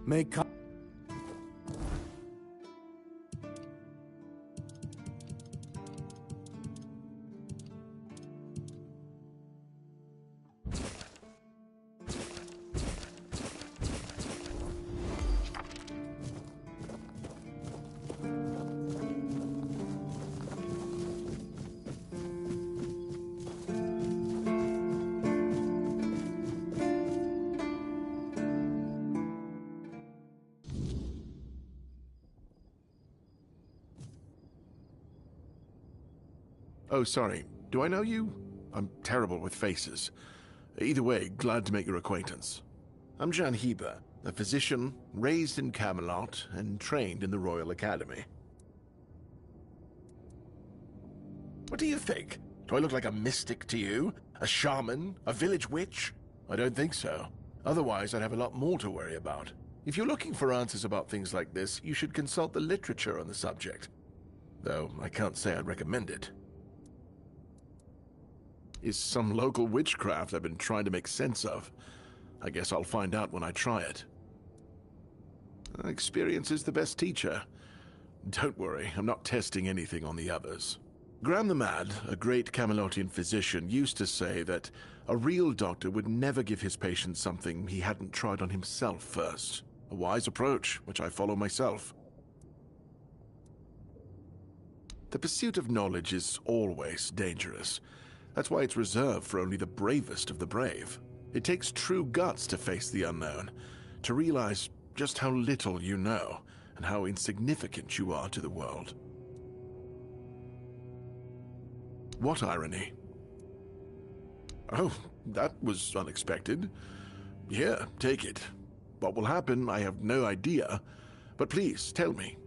May come. Oh, sorry. Do I know you? I'm terrible with faces. Either way, glad to make your acquaintance. I'm Jan Heber, a physician raised in Camelot and trained in the Royal Academy. What do you think? Do I look like a mystic to you? A shaman? A village witch? I don't think so. Otherwise, I'd have a lot more to worry about. If you're looking for answers about things like this, you should consult the literature on the subject. Though, I can't say I'd recommend it. Is some local witchcraft I've been trying to make sense of. I guess I'll find out when I try it. Experience is the best teacher. Don't worry, I'm not testing anything on the others. Graham the Mad, a great Camelotian physician, used to say that a real doctor would never give his patient something he hadn't tried on himself first. A wise approach, which I follow myself. The pursuit of knowledge is always dangerous. That's why it's reserved for only the bravest of the brave. It takes true guts to face the unknown, to realize just how little you know, and how insignificant you are to the world. What irony? Oh, that was unexpected. Here, take it. What will happen, I have no idea, but please tell me,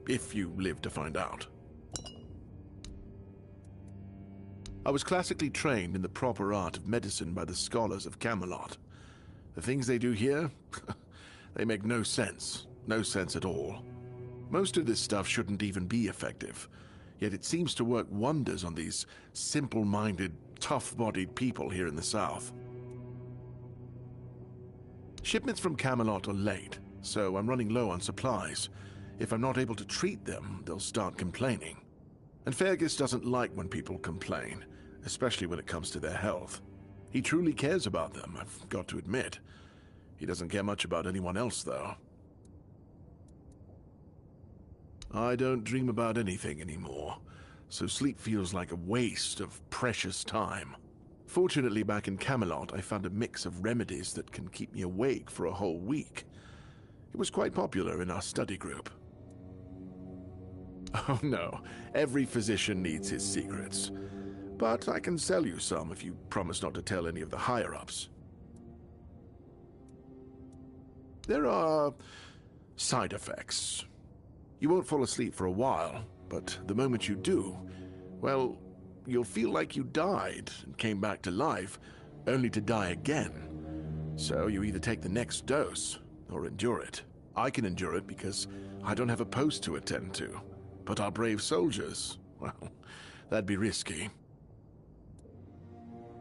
if you live to find out. I was classically trained in the proper art of medicine by the scholars of Camelot. The things they do here, they make no sense. No sense at all. Most of this stuff shouldn't even be effective, yet it seems to work wonders on these simple-minded, tough-bodied people here in the South. Shipments from Camelot are late, so I'm running low on supplies. If I'm not able to treat them, they'll start complaining. And Fergus doesn't like when people complain, especially when it comes to their health. He truly cares about them, I've got to admit. He doesn't care much about anyone else, though. I don't dream about anything anymore, so sleep feels like a waste of precious time. Fortunately, back in Camelot, I found a mix of remedies that can keep me awake for a whole week. It was quite popular in our study group. Oh no, every physician needs his secrets. But I can sell you some if you promise not to tell any of the higher-ups. There are side effects. You won't fall asleep for a while, but the moment you do, well, you'll feel like you died and came back to life, only to die again. So you either take the next dose, or endure it. I can endure it because I don't have a post to attend to. But our brave soldiers, well, that'd be risky.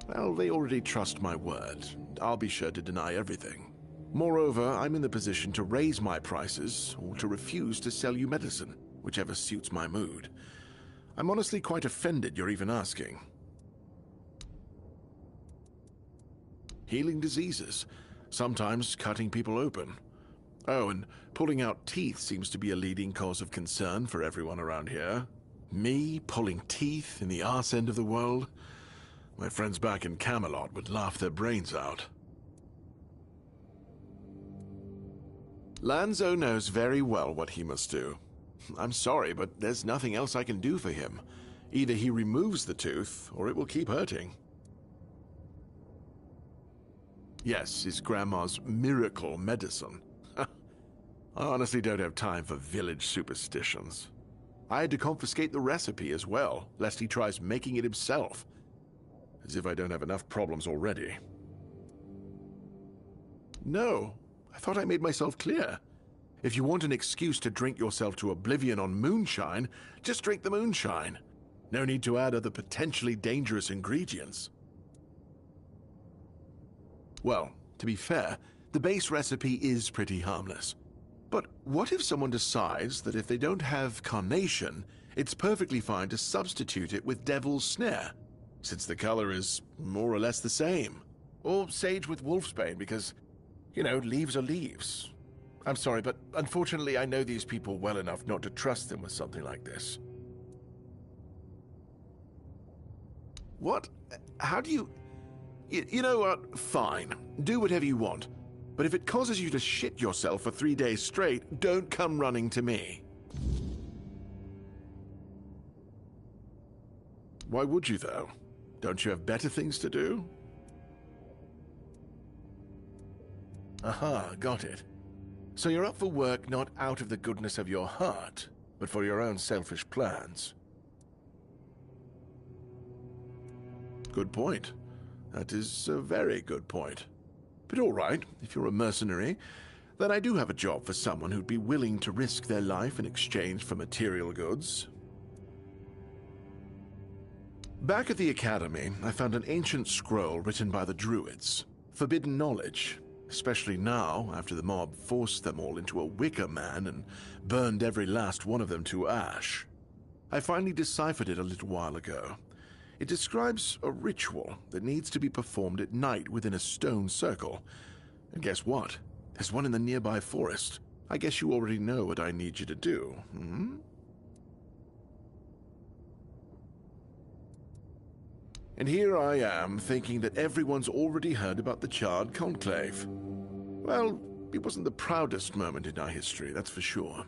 Well, they already trust my word. I'll be sure to deny everything. Moreover, I'm in the position to raise my prices or to refuse to sell you medicine, whichever suits my mood. I'm honestly quite offended you're even asking. Healing diseases, sometimes cutting people open. Oh, and pulling out teeth seems to be a leading cause of concern for everyone around here. Me pulling teeth in the arse end of the world? My friends back in Camelot would laugh their brains out. Lanzo knows very well what he must do. I'm sorry, but there's nothing else I can do for him. Either he removes the tooth, or it will keep hurting. Yes, his grandma's miracle medicine. I honestly don't have time for village superstitions. I had to confiscate the recipe as well, lest he tries making it himself. As if I don't have enough problems already. No, I thought I made myself clear. If you want an excuse to drink yourself to oblivion on moonshine, just drink the moonshine. No need to add other potentially dangerous ingredients. Well, to be fair, the base recipe is pretty harmless. But what if someone decides that if they don't have carnation, it's perfectly fine to substitute it with devil's snare, since the color is more or less the same? Or sage with wolfsbane, because, you know, leaves are leaves. I'm sorry, but unfortunately I know these people well enough not to trust them with something like this. What? How do you... You know what? Fine. Do whatever you want. But if it causes you to shit yourself for 3 days straight, don't come running to me. Why would you, though? Don't you have better things to do? Aha, got it. So you're up for work not out of the goodness of your heart, but for your own selfish plans. Good point. That is a very good point. But all right, if you're a mercenary, then I do have a job for someone who'd be willing to risk their life in exchange for material goods. Back at the Academy, I found an ancient scroll written by the Druids. Forbidden knowledge, especially now, after the mob forced them all into a wicker man and burned every last one of them to ash. I finally deciphered it a little while ago. It describes a ritual that needs to be performed at night within a stone circle. And guess what? There's one in the nearby forest. I guess you already know what I need you to do, hmm? And here I am, thinking that everyone's already heard about the Charred Conclave. Well, it wasn't the proudest moment in our history, that's for sure.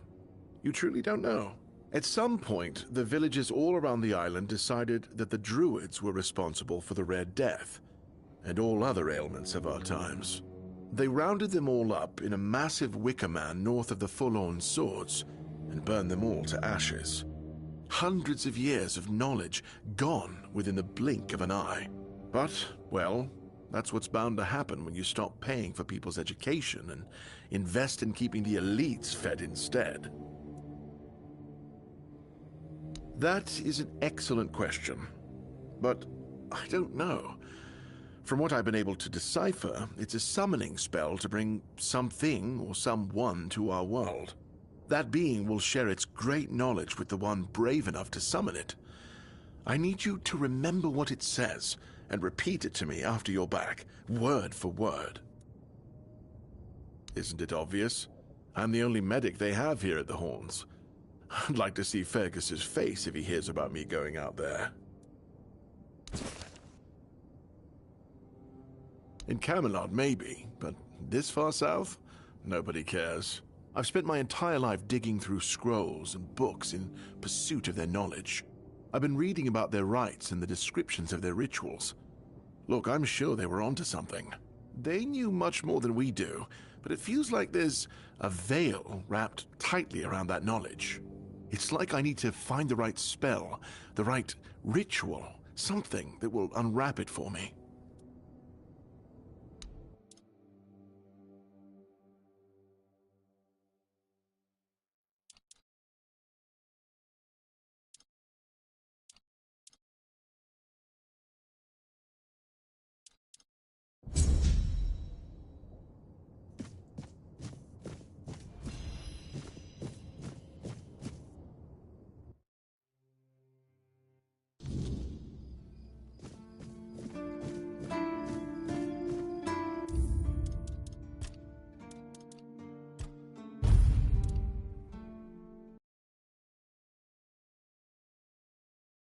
You truly don't know. At some point, the villagers all around the island decided that the Druids were responsible for the Red Death, and all other ailments of our times. They rounded them all up in a massive wicker man north of the Forlorn Swords, and burned them all to ashes. Hundreds of years of knowledge gone within the blink of an eye. But, well, that's what's bound to happen when you stop paying for people's education and invest in keeping the elites fed instead. That is an excellent question, but I don't know. From what I've been able to decipher, it's a summoning spell to bring something or someone to our world. That being will share its great knowledge with the one brave enough to summon it. I need you to remember what it says and repeat it to me after you're back, word for word. Isn't it obvious? I'm the only medic they have here at the Horns. I'd like to see Fergus's face if he hears about me going out there. In Camelot, maybe, but this far south? Nobody cares. I've spent my entire life digging through scrolls and books in pursuit of their knowledge. I've been reading about their rites and the descriptions of their rituals. Look, I'm sure they were onto something. They knew much more than we do, but it feels like there's a veil wrapped tightly around that knowledge. It's like I need to find the right spell, the right ritual, something that will unwrap it for me.